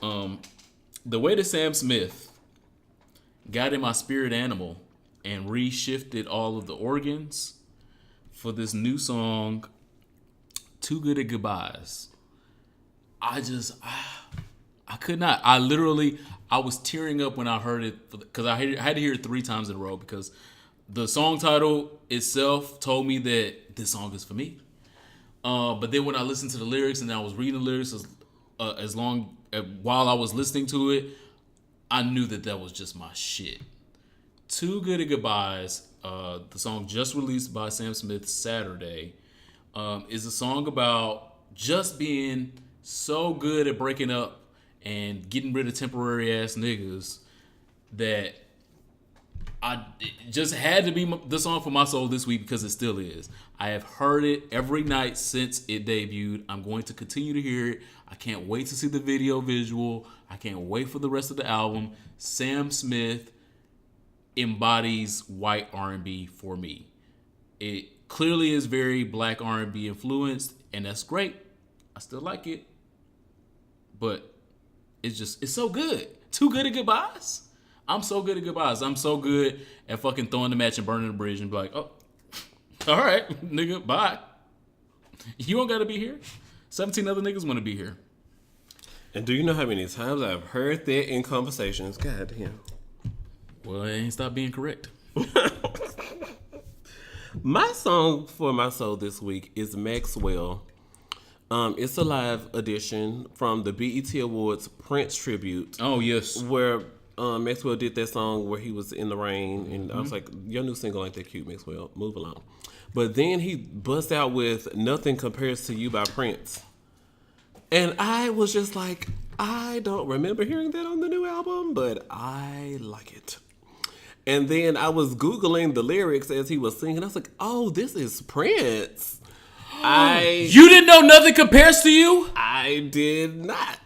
the way that Sam Smith got in my spirit animal and reshifted all of the organs for this new song, Too Good at Goodbyes, I could not. I was tearing up when I heard it because I had to hear it 3 times in a row because the song title itself told me that this song is for me. But then when I listened to the lyrics and I was reading the lyrics while I was listening to it, I knew that was just my shit. Too Good at Goodbyes, the song just released by Sam Smith Saturday, is a song about just being so good at breaking up and getting rid of temporary ass niggas that it just had to be the song for my soul this week because it still is. I have heard it every night since it debuted. I'm going to continue to hear it. I can't wait to see the video visual. I can't wait for the rest of the album. Sam Smith embodies white R&B for me. It clearly is very black R&B influenced, and that's great. I still like it. But it's so good. Too Good at Goodbyes. I'm so good at goodbyes. I'm so good at fucking throwing the match and burning the bridge and be like, oh, all right, nigga, bye. You don't got to be here. 17 other niggas want to be here. And do you know how many times I've heard that in conversations? God damn. Well, it ain't stop being correct. My song for my soul this week is Maxwell. It's a live edition from the BET Awards Prince tribute. Oh, yes. Where Maxwell did that song where he was in the rain, and I was like, your new single ain't that cute, Maxwell. Move along. But then he busts out with Nothing Compares to You by Prince. And I was just like, I don't remember hearing that on the new album, but I like it. And then I was Googling the lyrics as he was singing. I was like, oh, this is Prince. You didn't know Nothing Compares to You? I did not.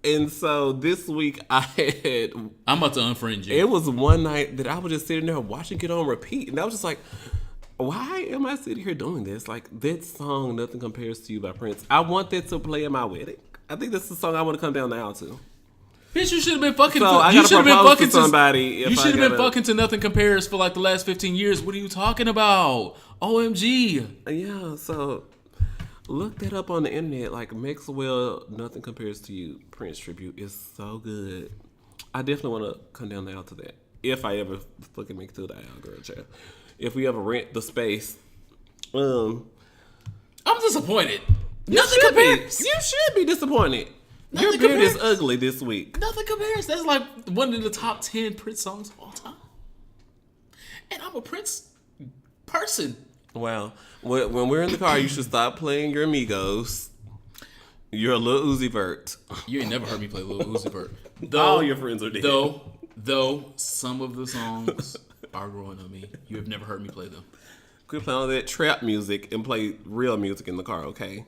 And so this week I'm about to unfriend you. It was one night that I was just sitting there watching it on repeat. And I was just like, why am I sitting here doing this? Like, that song, Nothing Compares to You by Prince, I want that to play at my wedding. I think that's the song I want to come down the aisle to. Bitch, you should have been fucking. So I gotta propose to somebody. You should have been fucking to Nothing Compares for like the last 15 years. What are you talking about? OMG. Yeah, so Look that up on the internet. Like Maxwell, Nothing Compares to You, Prince tribute is so good. I definitely want to come down the aisle to that. If I ever fucking make it to the aisle, girl, child. If we ever rent the space. I'm disappointed. You Nothing should compares. be. You should be disappointed. Your Nothing beard is compares. ugly this week. Nothing compares. That's like one of the top 10 Prince songs of all time. And I'm a Prince person. Wow. When we're in the car, you should stop playing your Migos. You're a Lil Uzi Vert. You ain't never heard me play Lil Uzi Vert. All your friends are dead. Though some of the songs are growing on me. You have never heard me play them. Quit playing all that trap music and play real music in the car, okay?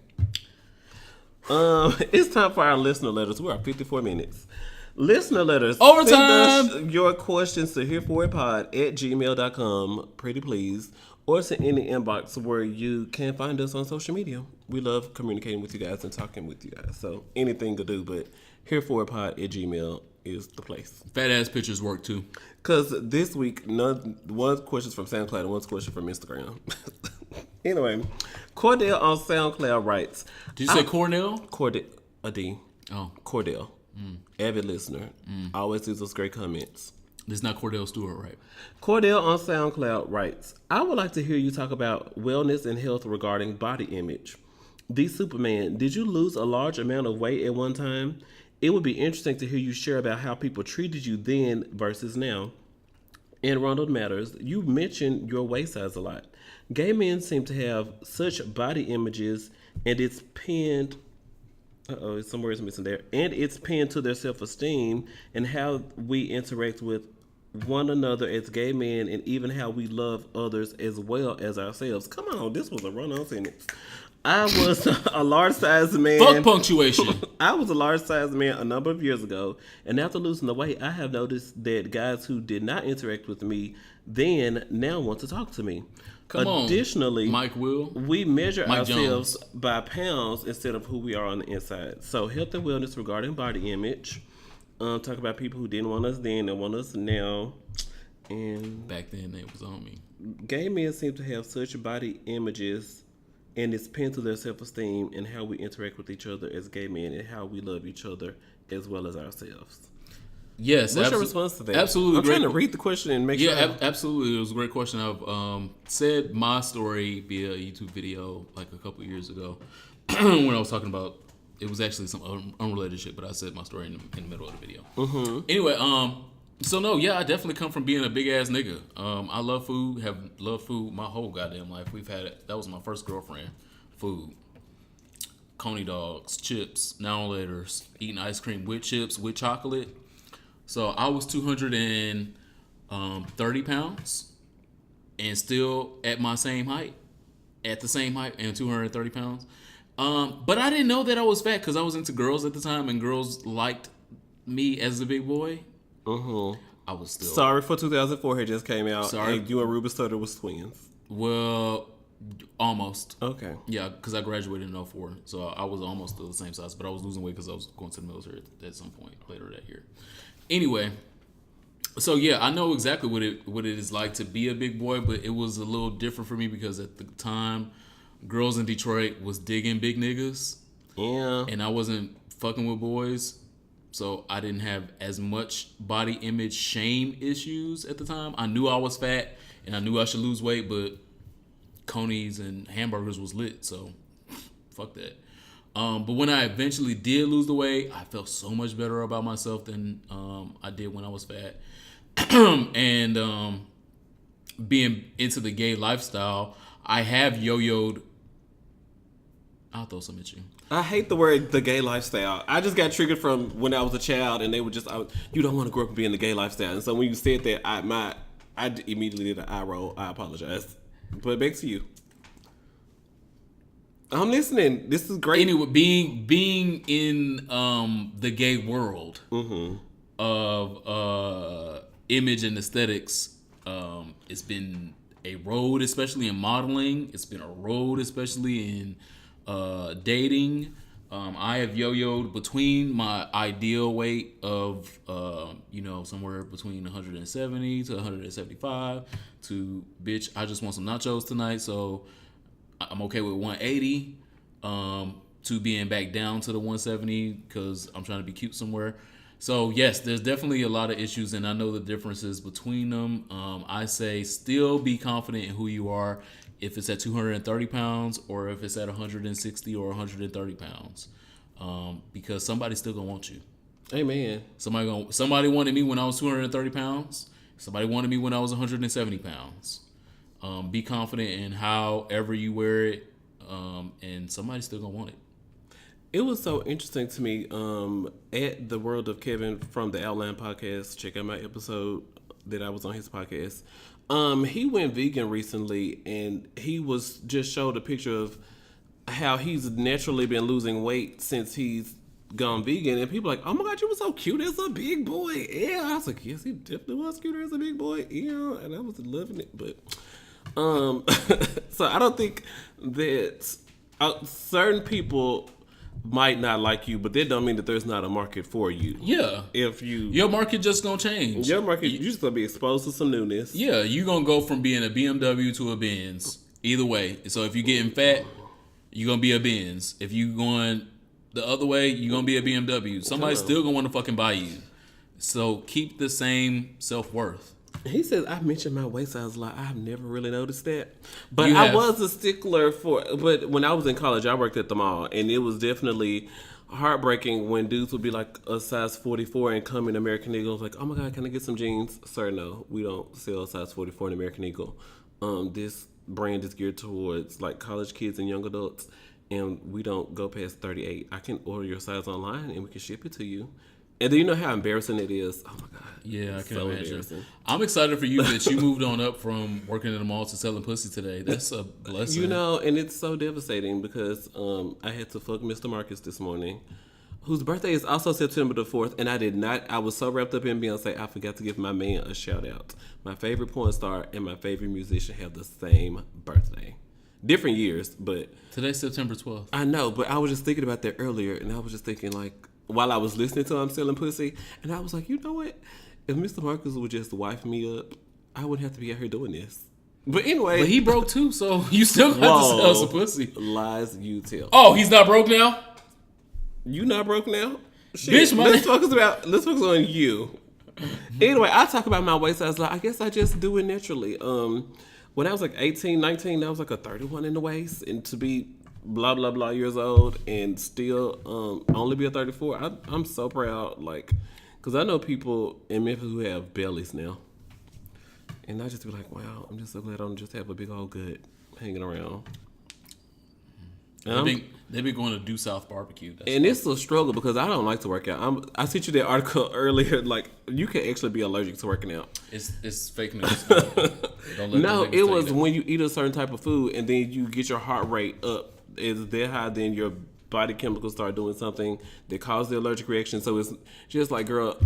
It's time for our listener letters. We're at 54 minutes. Listener letters. Overtime! Send us your questions to hereforitpod@gmail.com, pretty please. Or to any inbox where you can find us on social media. We love communicating with you guys and talking with you guys. So anything to do, but hereforitpod@gmail is the place. Fat ass pictures work too. Because this week, one's questions from SoundCloud and one's question from Instagram. Anyway, Cordell on SoundCloud writes. Did you say Cornell? Cordell, a D. Oh. Cordell, avid listener, always leaves us great comments. This is not Cordell Stewart, right? Cordell on SoundCloud writes, I would like to hear you talk about wellness and health regarding body image. The Superman, did you lose a large amount of weight at one time? It would be interesting to hear you share about how people treated you then versus now. And Ronald Matters, you mentioned your waist size a lot. Gay men seem to have such body images, and it's pinned. Some words missing there. And it's pinned to their self-esteem and how we interact with one another as gay men, and even how we love others as well as ourselves. Come on, this was a run-on sentence. I was a large-sized man. Fuck punctuation. I was a large-sized man a number of years ago, and after losing the weight, I have noticed that guys who did not interact with me then now want to talk to me. Additionally, Mike Will. We measure Mike ourselves Jones. by pounds instead of who we are on the inside. So health and wellness regarding body image. Talk about people who didn't want us then and want us now. And Back then, it was on me. gay men seem to have such body images, and it's pinned to their self-esteem and how we interact with each other as gay men and how we love each other as well as ourselves. Yes. What's your response to that? Absolutely. I'm trying to read the question and make sure. Yeah, absolutely. It was a great question. I've said my story via a YouTube video like a couple years ago when I was talking about, it was actually some unrelated shit, but I said my story in the middle of the video. Mm-hmm. Anyway, so no, yeah, I definitely come from being a big ass nigga. I love food, have loved food my whole goddamn life. That was my first girlfriend. Food. Coney dogs, chips, now and laters, eating ice cream with chips, with chocolate. So I was 230 pounds and still at the same height and 230 pounds. But I didn't know that I was fat because I was into girls at the time and girls liked me as a big boy. I was still. Sorry for 2004 had just came out. Sorry. And you and Ruben Stutter was twins. Well, almost. Okay. Yeah, because I graduated in 04. So I was almost the same size, but I was losing weight because I was going to the military at some point later that year. Anyway, so yeah, I know exactly what it is like to be a big boy, but it was a little different for me because at the time, girls in Detroit was digging big niggas. Yeah. And I wasn't fucking with boys. So I didn't have as much body image shame issues at the time. I knew I was fat and I knew I should lose weight, but Coney's and hamburgers was lit, so fuck that. But when I eventually did lose the weight, I felt so much better about myself than I did when I was fat. And being into the gay lifestyle, I have yo-yoed. I'll throw some at you. I hate the word the gay lifestyle. I just got triggered from when I was a child, and they were just, you don't want to grow up and be in the gay lifestyle. And so when you said that, I immediately did an eye roll. I apologize. But back to you. I'm listening. This is great. Anyway, being in the gay world of image and aesthetics, it's been a road, especially in modeling. It's been a road, especially in dating. I have yo-yoed between my ideal weight of somewhere between 170 to 175 to bitch, I just want some nachos tonight, so I'm okay with 180 to being back down to the 170 because I'm trying to be cute somewhere. So yes, there's definitely a lot of issues, and I know the differences between them. I say still be confident in who you are, if it's at 230 pounds or if it's at 160 or 130 pounds, because somebody's still gonna want you. Amen. Somebody wanted me when I was 230 pounds. Somebody wanted me when I was 170 pounds. Be confident in however you wear it, and somebody's still gonna want it. It was so interesting to me at the World of Kevin from the Outline podcast. Check out my episode that I was on his podcast. He went vegan recently, and he was just showed a picture of how he's naturally been losing weight since he's gone vegan. And people are like, oh my God, you were so cute as a big boy. Yeah, I was like, yes, he definitely was cuter as a big boy. Yeah, and I was loving it. But so I don't think that certain people might not like you, but that don't mean that there's not a market for you. Yeah. Your market just gonna change. You're just gonna be exposed to some newness. Yeah, you're gonna go from being a BMW to a Benz. Either way. So if you're getting fat, you're gonna be a Benz. If you going the other way, you're gonna be a BMW. Somebody's still gonna want to fucking buy you. So keep the same self-worth. He says, I mentioned my waist size a lot. I've never really noticed that. But I was a stickler but when I was in college, I worked at the mall. And it was definitely heartbreaking when dudes would be like a size 44 and come in American Eagle. Like, oh my God, can I get some jeans? Sir, no, we don't sell size 44 in American Eagle. This brand is geared towards like college kids and young adults. And we don't go past 38. I can order your size online and we can ship it to you. And do you know how embarrassing it is? Oh my God. Yeah, I can imagine. I'm excited for you that you moved on up from working at the mall to selling pussy today. That's a blessing. You know, and it's so devastating because I had to fuck Mr. Marcus this morning, whose birthday is also September the 4th, and I was so wrapped up in Beyonce, I forgot to give my man a shout out. My favorite porn star and my favorite musician have the same birthday. Different years, but... Today's September 12th. I know, but I was just thinking about that earlier, and I was just thinking, like, while I was listening to him selling pussy, and I was like, you know what? If Mr. Marcus would just wife me up, I wouldn't have to be out here doing this. But anyway... But he broke too, so you still got to sell some pussy. Lies you tell. Oh, he's not broke now? You not broke now? Shit. Bitch, man. Let's focus on you. Anyway, I talk about my waist size. I guess I just do it naturally. When I was like 18, 19, I was like a 31 in the waist. And to be blah, blah, blah years old and still only be a 34, I'm so proud. Like, because I know people in Memphis who have bellies now. And I just be like, wow, I'm just so glad I don't just have a big old gut hanging around. They be going to Due South Barbecue. And it's a struggle because I don't like to work out. I sent you that article earlier. Like, you can actually be allergic to working out. It's fake news. No, it was when you eat a certain type of food and then you get your heart rate up. It's that high, then your body chemicals start doing something that causes the allergic reaction. So it's just like, girl,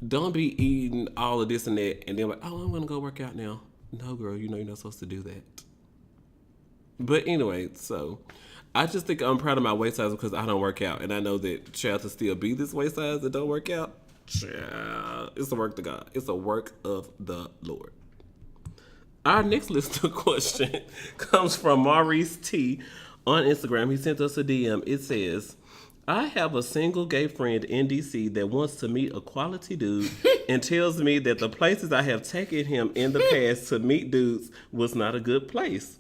don't be eating all of this and that and then like, oh, I'm going to go work out now. No, girl, you know you're not supposed to do that. But anyway, so... I just think I'm proud of my waist size because I don't work out. And I know that child to still be this waist size that don't work out, child, it's a work of God. It's a work of the Lord. Our next listener question comes from Maurice T. on Instagram. He sent us a DM. It says, I have a single gay friend in DC that wants to meet a quality dude and tells me that the places I have taken him in the past to meet dudes was not a good place.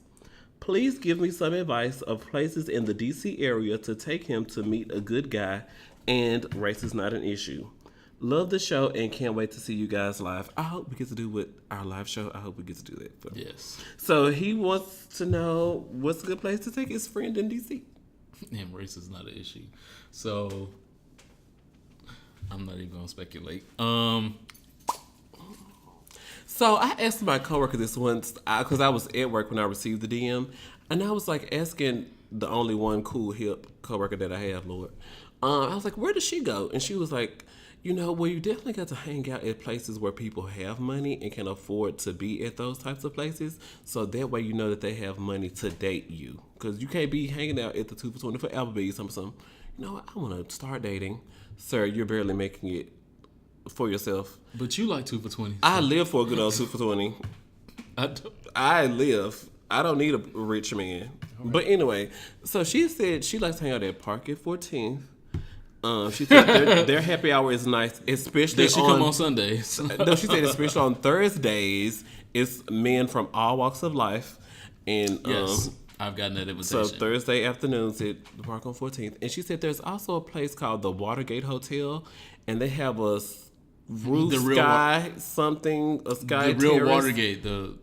Please give me some advice of places in the DC area to take him to meet a good guy and race is not an issue. Love the show and can't wait to see you guys live. I hope we get to do with our live show. I hope we get to do that. Yes. So he wants to know what's a good place to take his friend in DC. And race is not an issue. So I'm not even going to speculate. So I asked my coworker this once because I was at work when I received the DM, and I was like asking the only one cool hip coworker that I have, Lord. I was like, where does she go? And she was like, well, you definitely got to hang out at places where people have money and can afford to be at those types of places. So that way you know that they have money to date you. Because you can't be hanging out at the 2 for $20 for Applebee's. Something. You know what? I want to start dating. Sir, you're barely making it for yourself. But you like 2 for $20. I live for a good old 2 for $20. I live. I don't need a rich man. But anyway, so she said she likes to hang out at Park at 14th. She said their happy hour is nice, especially Does she come on Sundays? No, she said especially on Thursdays. It's men from all walks of life, and Yes, I've gotten that invitation. so Thursday afternoons at the Park on 14th. And she said there's also a place called the Watergate Hotel, and they have a roof The real sky something a sky the real terrace. Watergate, the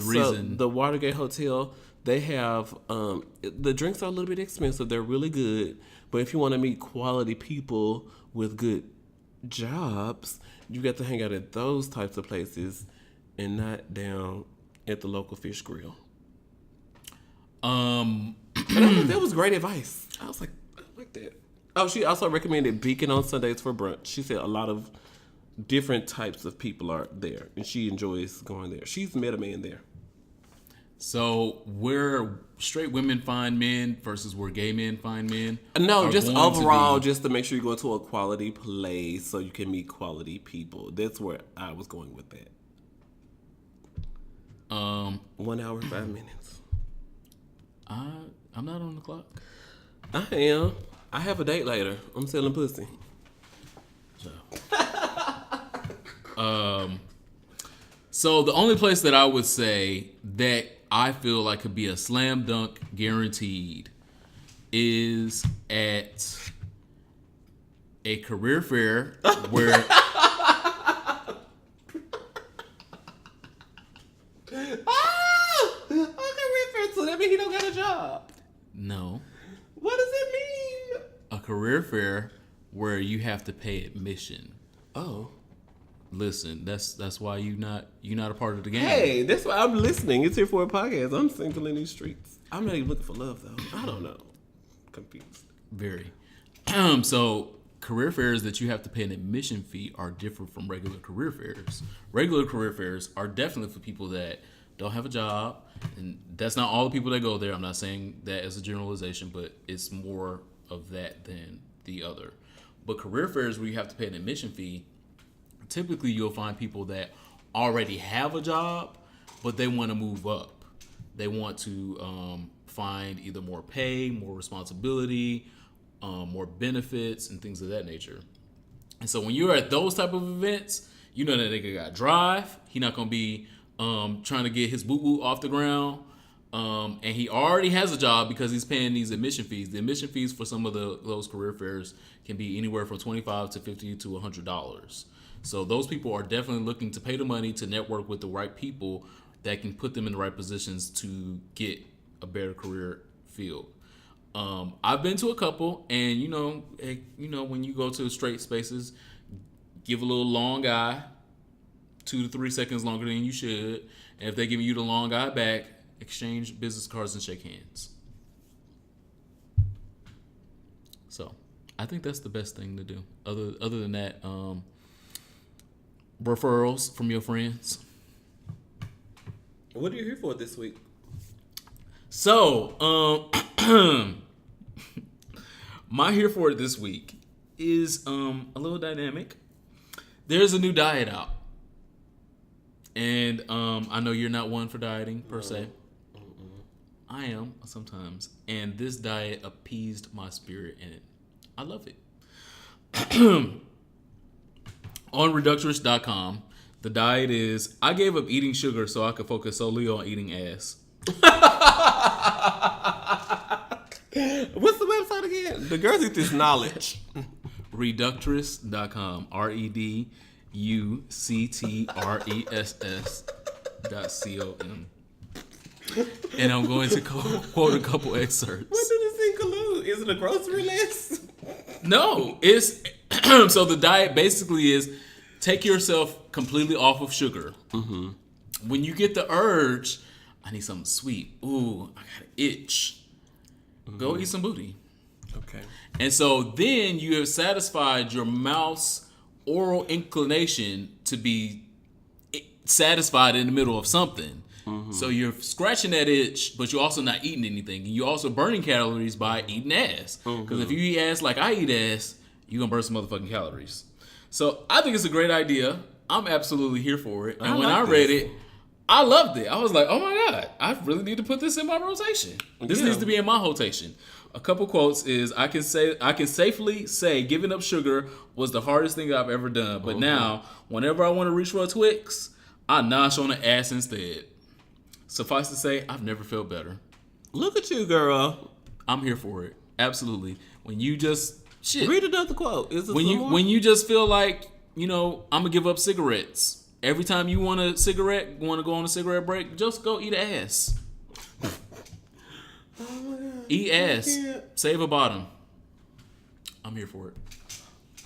reason. The Watergate Hotel, they have the drinks are a little bit expensive. They're really good, but if you want to meet quality people with good jobs, you got to hang out at those types of places and not down at the local fish grill. That was great advice. I was like, I like that. Oh, she also recommended Beacon on Sundays for brunch. She said a lot of different types of people are there, and she enjoys going there. She's met a man there. So where straight women find men versus where gay men find men? No, just overall, just to make sure you go to a quality place so you can meet quality people. That's where I was going with that. 1 hour, 5 minutes. I'm not on the clock. I am. I have a date later. I'm selling pussy. So the only place that I would say that I feel like could be a slam dunk guaranteed is at a career fair where So that means he don't got a job. no, What does it mean? a career fair where you have to pay admission. Oh. Listen, that's why you not a part of the game. Hey, that's why I'm listening. It's here for a podcast. I'm single in these streets. I'm not even looking for love, though. I don't know. Confused. Very. So career fairs that you have to pay an admission fee are different from regular career fairs. Regular career fairs are definitely for people that don't have a job, and that's not all the people that go there. I'm not saying that as a generalization, but it's more of that than the other. But career fairs where you have to pay an admission fee, typically you'll find people that already have a job, but they want to move up. They want to find either more pay, more responsibility, more benefits, and things of that nature. And so when you're at those type of events, you know that nigga got drive. He not gonna be trying to get his boo-boo off the ground. And he already has a job because he's paying these admission fees. The admission fees for some of those career fairs can be anywhere from $25 to $50 to $100. So those people are definitely looking to pay the money to network with the right people that can put them in the right positions to get a better career field. I've been to a couple, and when you go to straight spaces, give a little long eye, 2 to 3 seconds longer than you should, and if they give you the long eye back, exchange business cards and shake hands. So I think that's the best thing to do. Other than that, referrals from your friends. What are you here for this week? So, my here for it this week is a little dynamic. There's a new diet out, and I know you're not one for dieting per se. I am sometimes, and this diet appeased my spirit, and I love it. On Reductress.com, the diet is, I gave up eating sugar so I could focus solely on eating ass. What's the website again? The girls eat this knowledge. Reductress.com. REDUCTRESS.com. And I'm going to quote a couple excerpts. What does this include? Is it a grocery list? No, it's so the diet basically is take yourself completely off of sugar. Mm-hmm. When you get the urge, I need something sweet. Ooh, I got an itch. Mm-hmm. Go eat some booty. Okay. And so then you have satisfied your mouth's oral inclination to be satisfied in the middle of something. Mm-hmm. So you're scratching that itch, but you're also not eating anything. And you're also burning calories by eating ass. Because if you eat ass like I eat ass, you're going to burn some motherfucking calories. So I think it's a great idea. I'm absolutely here for it. And when I read it, I loved it. I was like, oh my God, I really need to put this in my rotation. This needs to be in my rotation. A couple quotes is I can safely say giving up sugar was the hardest thing I've ever done. But now, whenever I want to reach for a Twix, I nosh on the ass instead. Suffice to say, I've never felt better. Look at you, girl. I'm here for it. Absolutely. When you just read another quote. When you just feel like, I'm gonna give up cigarettes. Every time you want to go on a cigarette break, just go eat ass. Oh my God. Eat ass. Save a bottom. I'm here for it.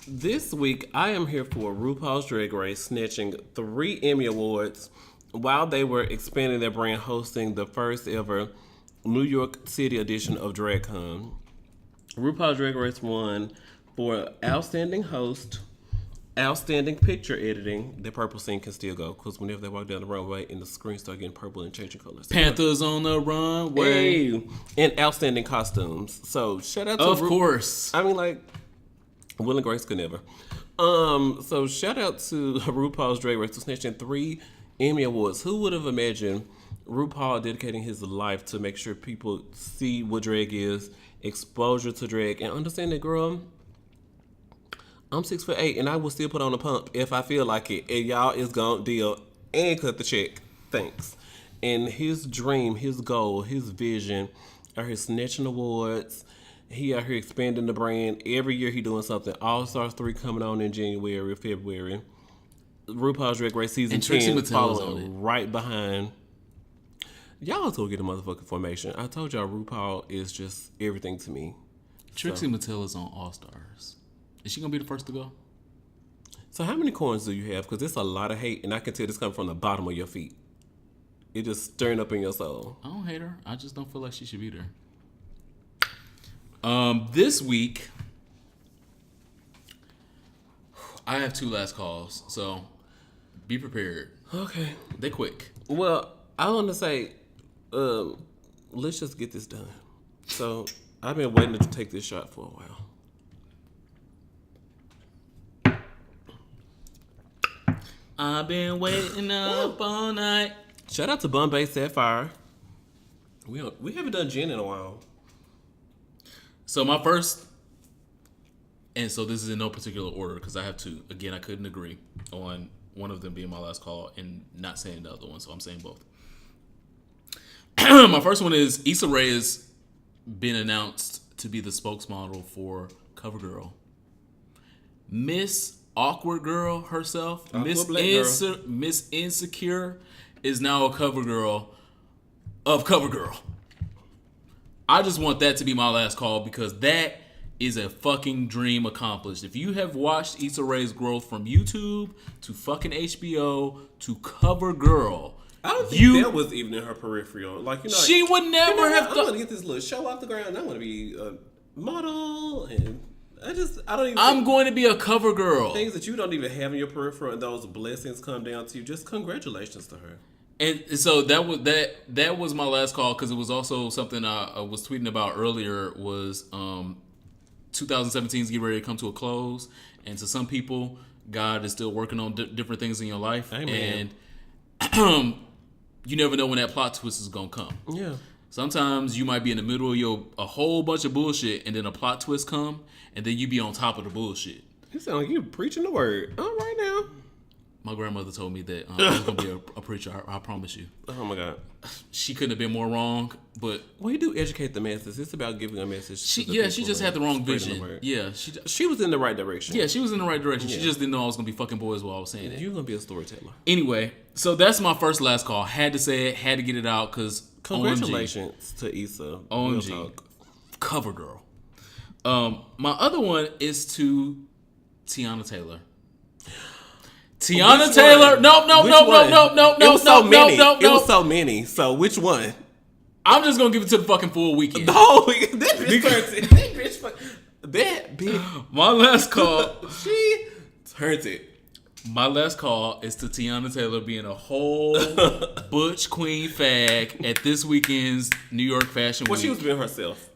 This week, I am here for RuPaul's Drag Race snatching 3 Emmy Awards while they were expanding their brand, hosting the first ever New York City edition of DragCon. RuPaul's Drag Race won for Outstanding Host, Outstanding Picture Editing. The purple scene can still go because whenever they walk down the runway and the screen start getting purple and changing colors. Panthers on the runway. Hey. And Outstanding Costumes. So shout out to Of course. I mean, like, Will and Grace could never. So shout out to RuPaul's Drag Race for snatching 3 Emmy Awards. Who would have imagined RuPaul dedicating his life to make sure people see what drag is, exposure to drag, and understand that, girl, I'm 6'8" and I will still put on a pump if I feel like it. And y'all is gonna deal and cut the check. Thanks. And his dream, his goal, his vision are his snatching awards. He out here expanding the brand. Every year he doing something. All Stars 3 coming on in January, February. RuPaul's Drag Race season 10 following right behind. Y'all go get a motherfucking formation. I told y'all RuPaul is just everything to me. Trixie Mattel is on All Stars. Is she gonna be the first to go? So how many coins do you have? Because it's a lot of hate, and I can tell this coming from the bottom of your feet. It just stirring up in your soul. I don't hate her. I just don't feel like she should be there. This week, I have 2 last calls, so be prepared. Okay. They quick. Well, I want to say, let's just get this done. So I've been waiting to take this shot for a while. I've been waiting up all night. Shout out to Bombay Sapphire. We haven't done gin in a while. So my first, and so this is in no particular order because I have 2. Again, I couldn't agree on one of them being my last call and not saying the other one, so I'm saying both. My first one is Issa Rae has been announced to be the spokesmodel for CoverGirl. Miss Awkward Girl herself, Miss Insecure, is now a CoverGirl of CoverGirl. I just want that to be my last call because that is a fucking dream accomplished. If you have watched Issa Rae's growth from YouTube to fucking HBO to CoverGirl, I don't think that was even in her peripheral. Like, she would never have. I'm gonna get this little show off the ground. I'm gonna be a model, and I don't even. I'm going to be a CoverGirl. Things that you don't even have in your peripheral, and those blessings come down to you. Just congratulations to her. And so that was my last call because it was also something I was tweeting about earlier. Was 2017 is getting ready to come to a close, and to some people, God is still working on different things in your life. Amen. And you never know when that plot twist is gonna come. Yeah. Sometimes you might be in the middle of a whole bunch of bullshit, and then a plot twist come, and then you be on top of the bullshit. You sound like you preaching the word. All right now. My grandmother told me that I was gonna be a preacher. I promise you. Oh my God. She couldn't have been more wrong, but we do educate the masses. It's about giving a message. She just had the wrong vision. Yeah, she was in the right direction. Yeah, she was in the right direction. Yeah. She just didn't know I was gonna be fucking boys while I was saying it. You're gonna be a storyteller. Anyway, so that's my first last call. Had to say it. Had to get it out because congratulations to Issa. OMG, CoverGirl. My other one is to Teyana Taylor. Teyana Taylor. No. It was so many. It was so many. So which one? I'm just gonna give it to the fucking full weekend. Oh, that bitch. That bitch. My last call. She turns it. My last call is to Teyana Taylor being a whole butch queen fag at this weekend's New York Fashion Week. Well, she was being herself.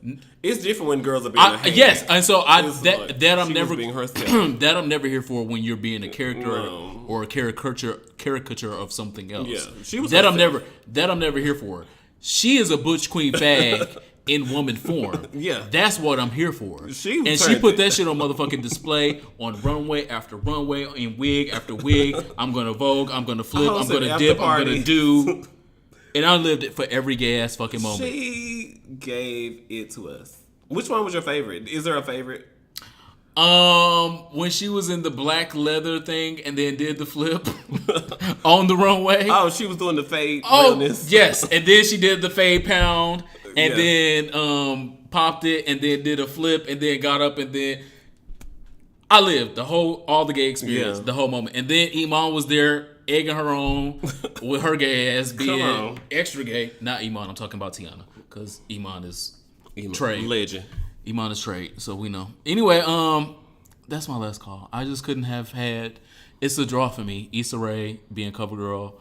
It's different when girls are being a hag. Yes, and so I'm never being herself. that I'm never here for when you're being a character or a caricature of something else. Yeah, she was that herself. I'm never here for. She is a butch queen fag in woman form. Yeah. That's what I'm here for. She put that shit on motherfucking display on runway after runway, in wig after wig. I'm gonna Vogue, I'm gonna flip, I'm gonna dip, I'm gonna do. And I lived it for every gay ass fucking moment. She gave it to us. Which one was your favorite? Is there a favorite? When she was in the black leather thing and then did the flip on the runway. Oh, she was doing the fade. Realness. Yes, and then she did the fade pound, and then popped it, and then did a flip, and then got up, and then I lived all the gay experience, the whole moment, and then Iman was there egging her on with her gay ass being extra gay. Not Iman, I'm talking about Teyana, because Iman is trade legend. Iman is trade, so we know. Anyway, that's my last call. I just couldn't have had. It's a draw for me. Issa Rae being CoverGirl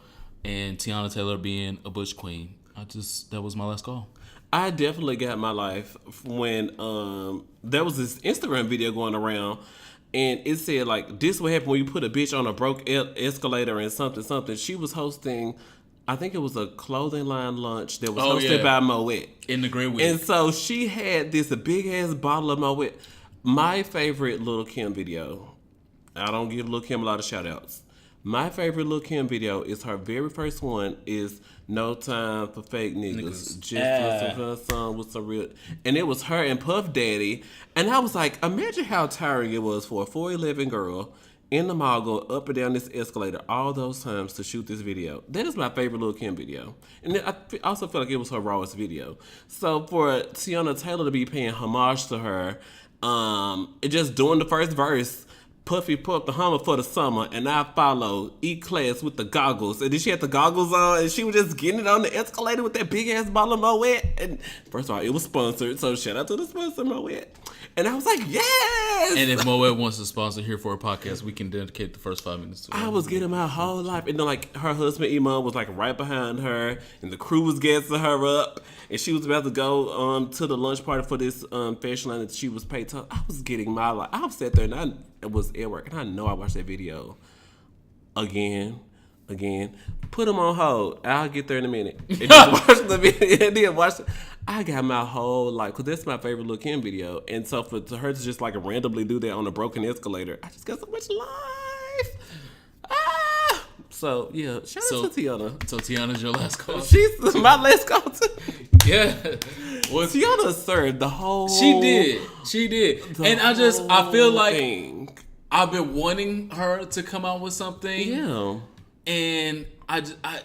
and Teyana Taylor being a butch queen. That was my last call. I definitely got my life when there was this Instagram video going around, and it said like, this what happened when you put a bitch on a broke escalator and something. She was hosting, I think it was a clothing line lunch that was hosted by Moet. In the Great Week. And so she had this big ass bottle of Moet. My favorite Lil' Kim video, I don't give Lil' Kim a lot of shout outs. My favorite Lil' Kim video is her very first one is No Time for Fake Niggas. Just listen to her song with some real. And it was her and Puff Daddy. And I was like, imagine how tiring it was for a 4'11" girl in the mall going up and down this escalator all those times to shoot this video. That is my favorite Lil' Kim video. And I also feel like it was her rawest video. So for Teyana Taylor to be paying homage to her, and just doing the first verse, Puffy put the Hummer for the summer, and I follow E-Class with the goggles. And then she had the goggles on, and she was just getting it on the escalator with that big-ass bottle of Moet. And first of all, it was sponsored, so shout out to the sponsor, Moet. And I was like, yes! And if Moet wants to sponsor here for a podcast, we can dedicate the first 5 minutes to her. I was getting my whole life. And then, like, her husband, Iman, was, like, right behind her, and the crew was gassing her up. And she was about to go to the lunch party for this fashion line that she was paid to. I was getting my life. I was sat there, and I was at work, and I know I watched that video again. Put them on hold. I'll get there in a minute. And just watch the video. And then watch it. I got my whole life, because that's my favorite Lil' Kim video. And so for her to just like randomly do that on a broken escalator, I just got so much life. So yeah, shout out to Teyana. So Teyana's your last call. She's my last call too. Yeah. Well, Teyana served the whole. She did. And I feel like thing. I've been wanting her to come out with something. Yeah. And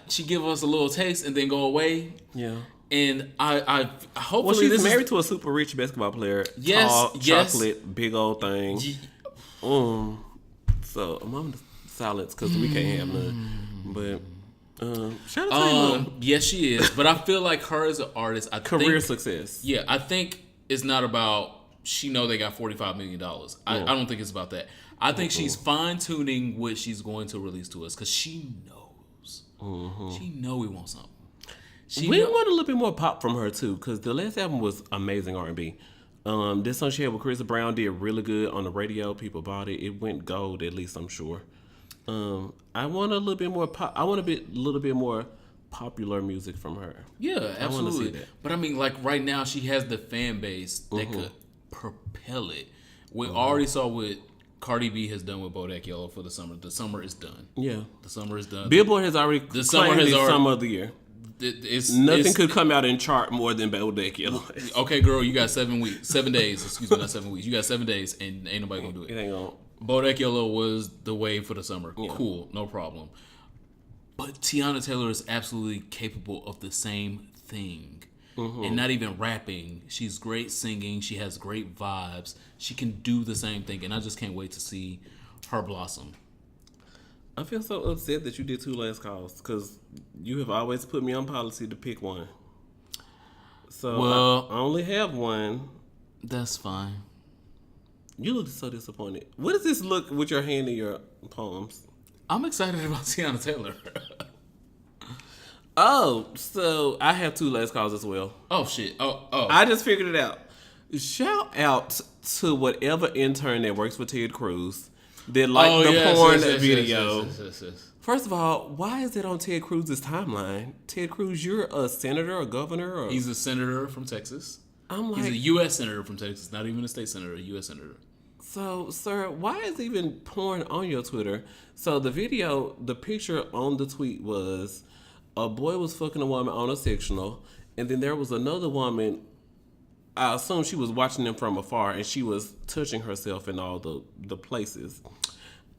she give us a little taste and then go away. Yeah. And I hopefully she's married to a super rich basketball player. Yes, tall, yes. Chocolate, big old thing. So I'm on the silence because we can't have none. But shout out to you. Yes, she is. But I feel like her as an artist, career success. Yeah, I think it's not about she know they got $45 million. I don't think it's about that. I think she's fine tuning what she's going to release to us because she knows. She know we want something. We want a little bit more pop from her too, because the last album was amazing R&B. This song she had with Chris Brown did really good on the radio. People bought it. It went gold, at least I'm sure. I want a little bit more pop. I want a little bit more popular music from her. Yeah, absolutely. I want to see that. But I mean, like right now, she has the fan base that could propel it. We already saw what Cardi B has done with Bodak Yellow for the summer. The summer is done. Yeah, the summer is done. Billboard has already claimed summer of the year. Nothing could come out and chart more than Bodak Yellow. Okay, girl, you got 7 days. Excuse me, not 7 weeks. You got 7 days, and ain't nobody gonna do it. It ain't gonna. Bodak Yellow was the wave for the summer. Yeah. Cool, no problem. But Teyana Taylor is absolutely capable of the same thing. And not even rapping. She's great singing. She has great vibes. She can do the same thing. And I just can't wait to see her blossom. I feel so upset that you did 2 last calls because you have always put me on policy to pick one. So I only have one. That's fine. You look so disappointed. What does this look with your hand in your palms? I'm excited about Teyana Taylor. Oh, so I have two last calls as well. Oh shit. Oh. I just figured it out. Shout out to whatever intern that works for Ted Cruz that liked the porn video. Yes. First of all, why is it on Ted Cruz's timeline? Ted Cruz, you're a senator, a governor, or He's a senator from Texas. I'm like, He's a U.S. senator from Texas, not even a state senator, a U.S. senator. so, sir, why is even porn on your Twitter? So the video, the picture on the tweet was a boy was fucking a woman on a sectional, and then there was another woman. I assume she was watching them from afar, and she was touching herself in all the places.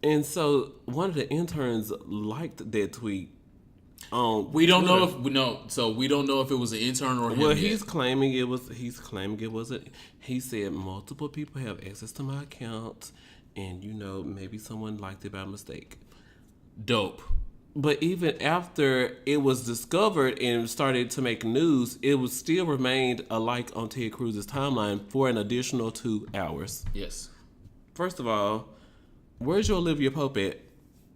And so one of the interns liked that tweet. We don't know if we don't know if it was an intern or him. Well, yet. he's claiming it was. He said multiple people have access to my account, and maybe someone liked it by mistake. Dope. But even after it was discovered and started to make news, it was still remained a like on Ted Cruz's timeline for an additional 2 hours. Yes. First of all, where's your Olivia Pope at?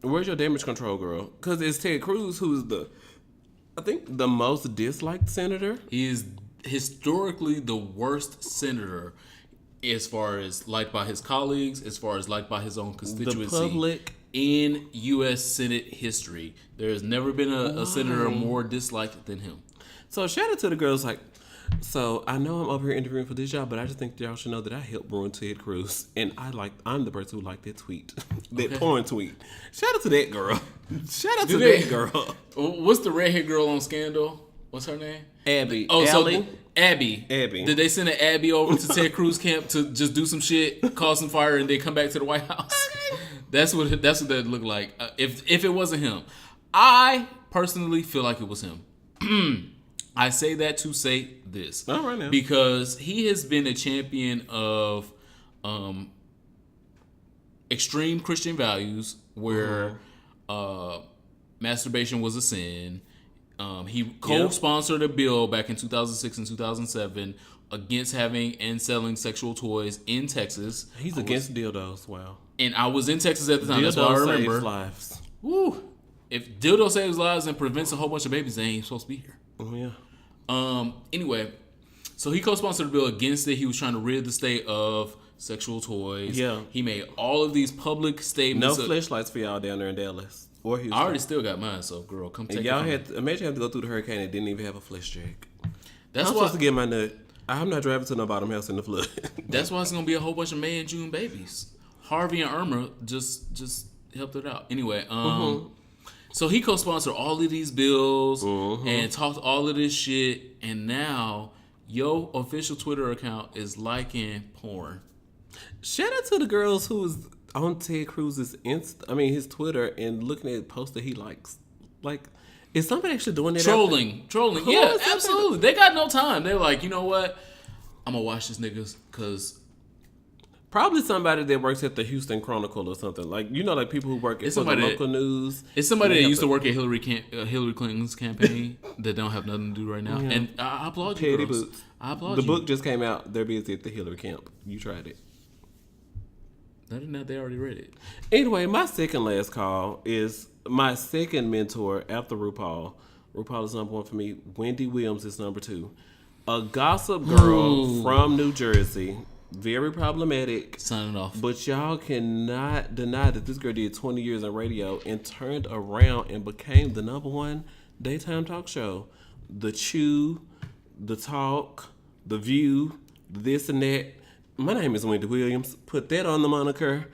Where's your damage control girl? Because it's Ted Cruz who's I think the most disliked senator. He is historically the worst senator as far as liked by his colleagues, as far as liked by his own constituency. The public. In U.S. Senate history, there has never been a senator more disliked than him. So shout out to the girls so I know I'm over here interviewing for this job, but I just think y'all should know that I helped ruin Ted Cruz, and I'm the person who liked that tweet, that porn tweet. Shout out to that girl. Shout out to that girl. What's the redhead girl on Scandal? What's her name? Abby. Oh, Allie? so Abby. Did they send an Abby over to Ted Cruz camp to just do some shit, cause some fire, and then come back to the White House? That's what that looked like. If it wasn't him, I personally feel like it was him. I say that to say this. All right now. Because he has been a champion of extreme Christian values where masturbation was a sin. He co-sponsored a bill back in 2006 and 2007 against having and selling sexual toys in Texas. He's against dildos. Wow. And I was in Texas at the time. Dildo That's why I remember. saves lives. Woo. If dildo saves lives and prevents a whole bunch of babies, they ain't supposed to be here. Oh yeah. Anyway, so he co-sponsored a bill against it. He was trying to rid the state of sexual toys. Yeah. He made all of these public statements. No flashlights for y'all down there in Dallas or Houston. I already still got mine, so girl, come take it. Y'all imagine having to go through the hurricane and didn't even have a flesh jack. That's I'm why supposed to get my nut. I'm not driving to no bottom house in the flood. That's why it's gonna be a whole bunch of May and June babies. Harvey and Irma just helped it out. Anyway, so he co-sponsored all of these bills and talked all of this shit, and now your official Twitter account is liking porn. Shout out to the girls who was on Ted Cruz's his Twitter and looking at posts that he likes. Like, is somebody actually doing that? Trolling. Yeah, absolutely. They got no time. They're like, you know what? I'm gonna watch this niggas because. Probably somebody that works at the Houston Chronicle or something. Like, like people who work at the local news. It's somebody that used to work at Hillary Clinton's campaign that don't have nothing to do right now. Yeah. And I applaud you, girls. Boots. I applaud you. The book just came out. They're busy at the Hillary camp. You tried it. No, they already read it. Anyway, my second last call is my second mentor after RuPaul. RuPaul is number one for me. Wendy Williams is number two. A gossip girl from New Jersey. Very problematic. Signing off. But y'all cannot deny that this girl did 20 years in radio and turned around and became the number one daytime talk show. The Chew, The Talk, The View, this and that. My name is Wendy Williams. Put that on the moniker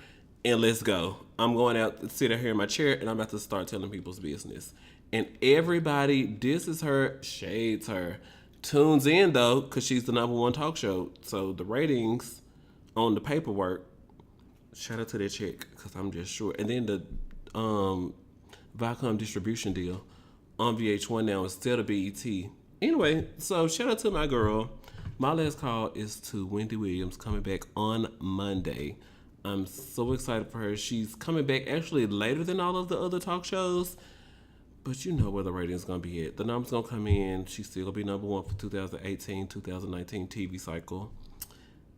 and let's go. I'm going out, sit out here in my chair, and I'm about to start telling people's business. And everybody disses her, shades her. Tunes in though, because she's the number one talk show. So the ratings on the paperwork, shout out to that chick, because I'm just sure. And then the Viacom distribution deal on VH1 now instead of BET. Anyway, so shout out to my girl. My last call is to Wendy Williams coming back on Monday. I'm so excited for her. She's coming back actually later than all of the other talk shows. But you know where the rating's going to be at. The number's going to come in. She's still going to be number one for 2018, 2019 TV cycle.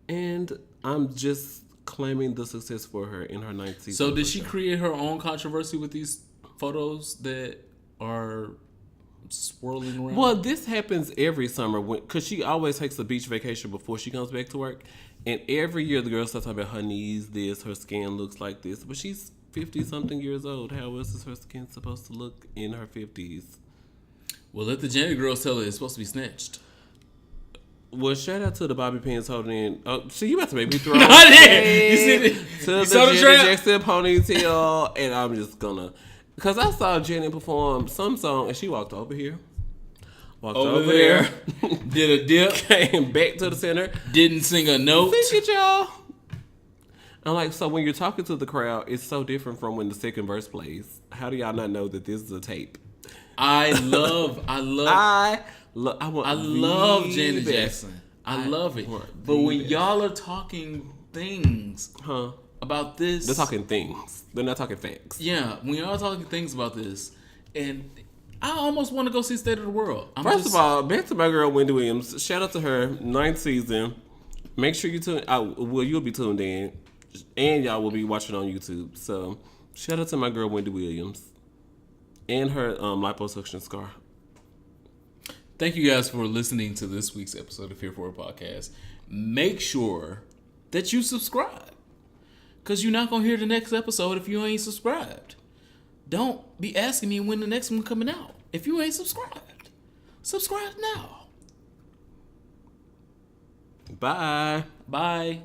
And I'm just claiming the success for her in her 9th season. So did she create her own controversy with these photos that are swirling around? Well, this happens every summer because she always takes a beach vacation before she comes back to work. And every year the girls start talking about her knees, this, her skin looks like this. But she's 50-something years old. How else is her skin supposed to look in her 50s? Well, let the Janet girls tell it. It's supposed to be snatched. Well, shout out to the Bobby Pins holding in. Oh, see, you about to make me throw I did. You see the, to you the saw the Janet trap? Jackson ponytail, and I'm just gonna, because I saw Janet perform some song, and she walked over here, walked over there, did a dip, came back to the center, didn't sing a note. Sing it, y'all. I'm like, so when you're talking to the crowd, it's so different from when the second verse plays. How do y'all not know that this is a tape? I love Janet Jackson. I love it. But when y'all are talking things about this, they're talking things. They're not talking facts. Yeah, when y'all are talking things about this, and I almost want to go see State of the World. First of all, back to my girl Wendy Williams. Shout out to her 9th season. Make sure you tune. You'll be tuned in, and y'all will be watching on YouTube. So shout out to my girl Wendy Williams and her liposuction scar. Thank you guys for listening to this week's episode of Here For a Podcast. Make sure that you subscribe, because you're not going to hear the next episode if you ain't subscribed. Don't be asking me when the next one coming out if you ain't subscribed. Subscribe now. Bye. Bye.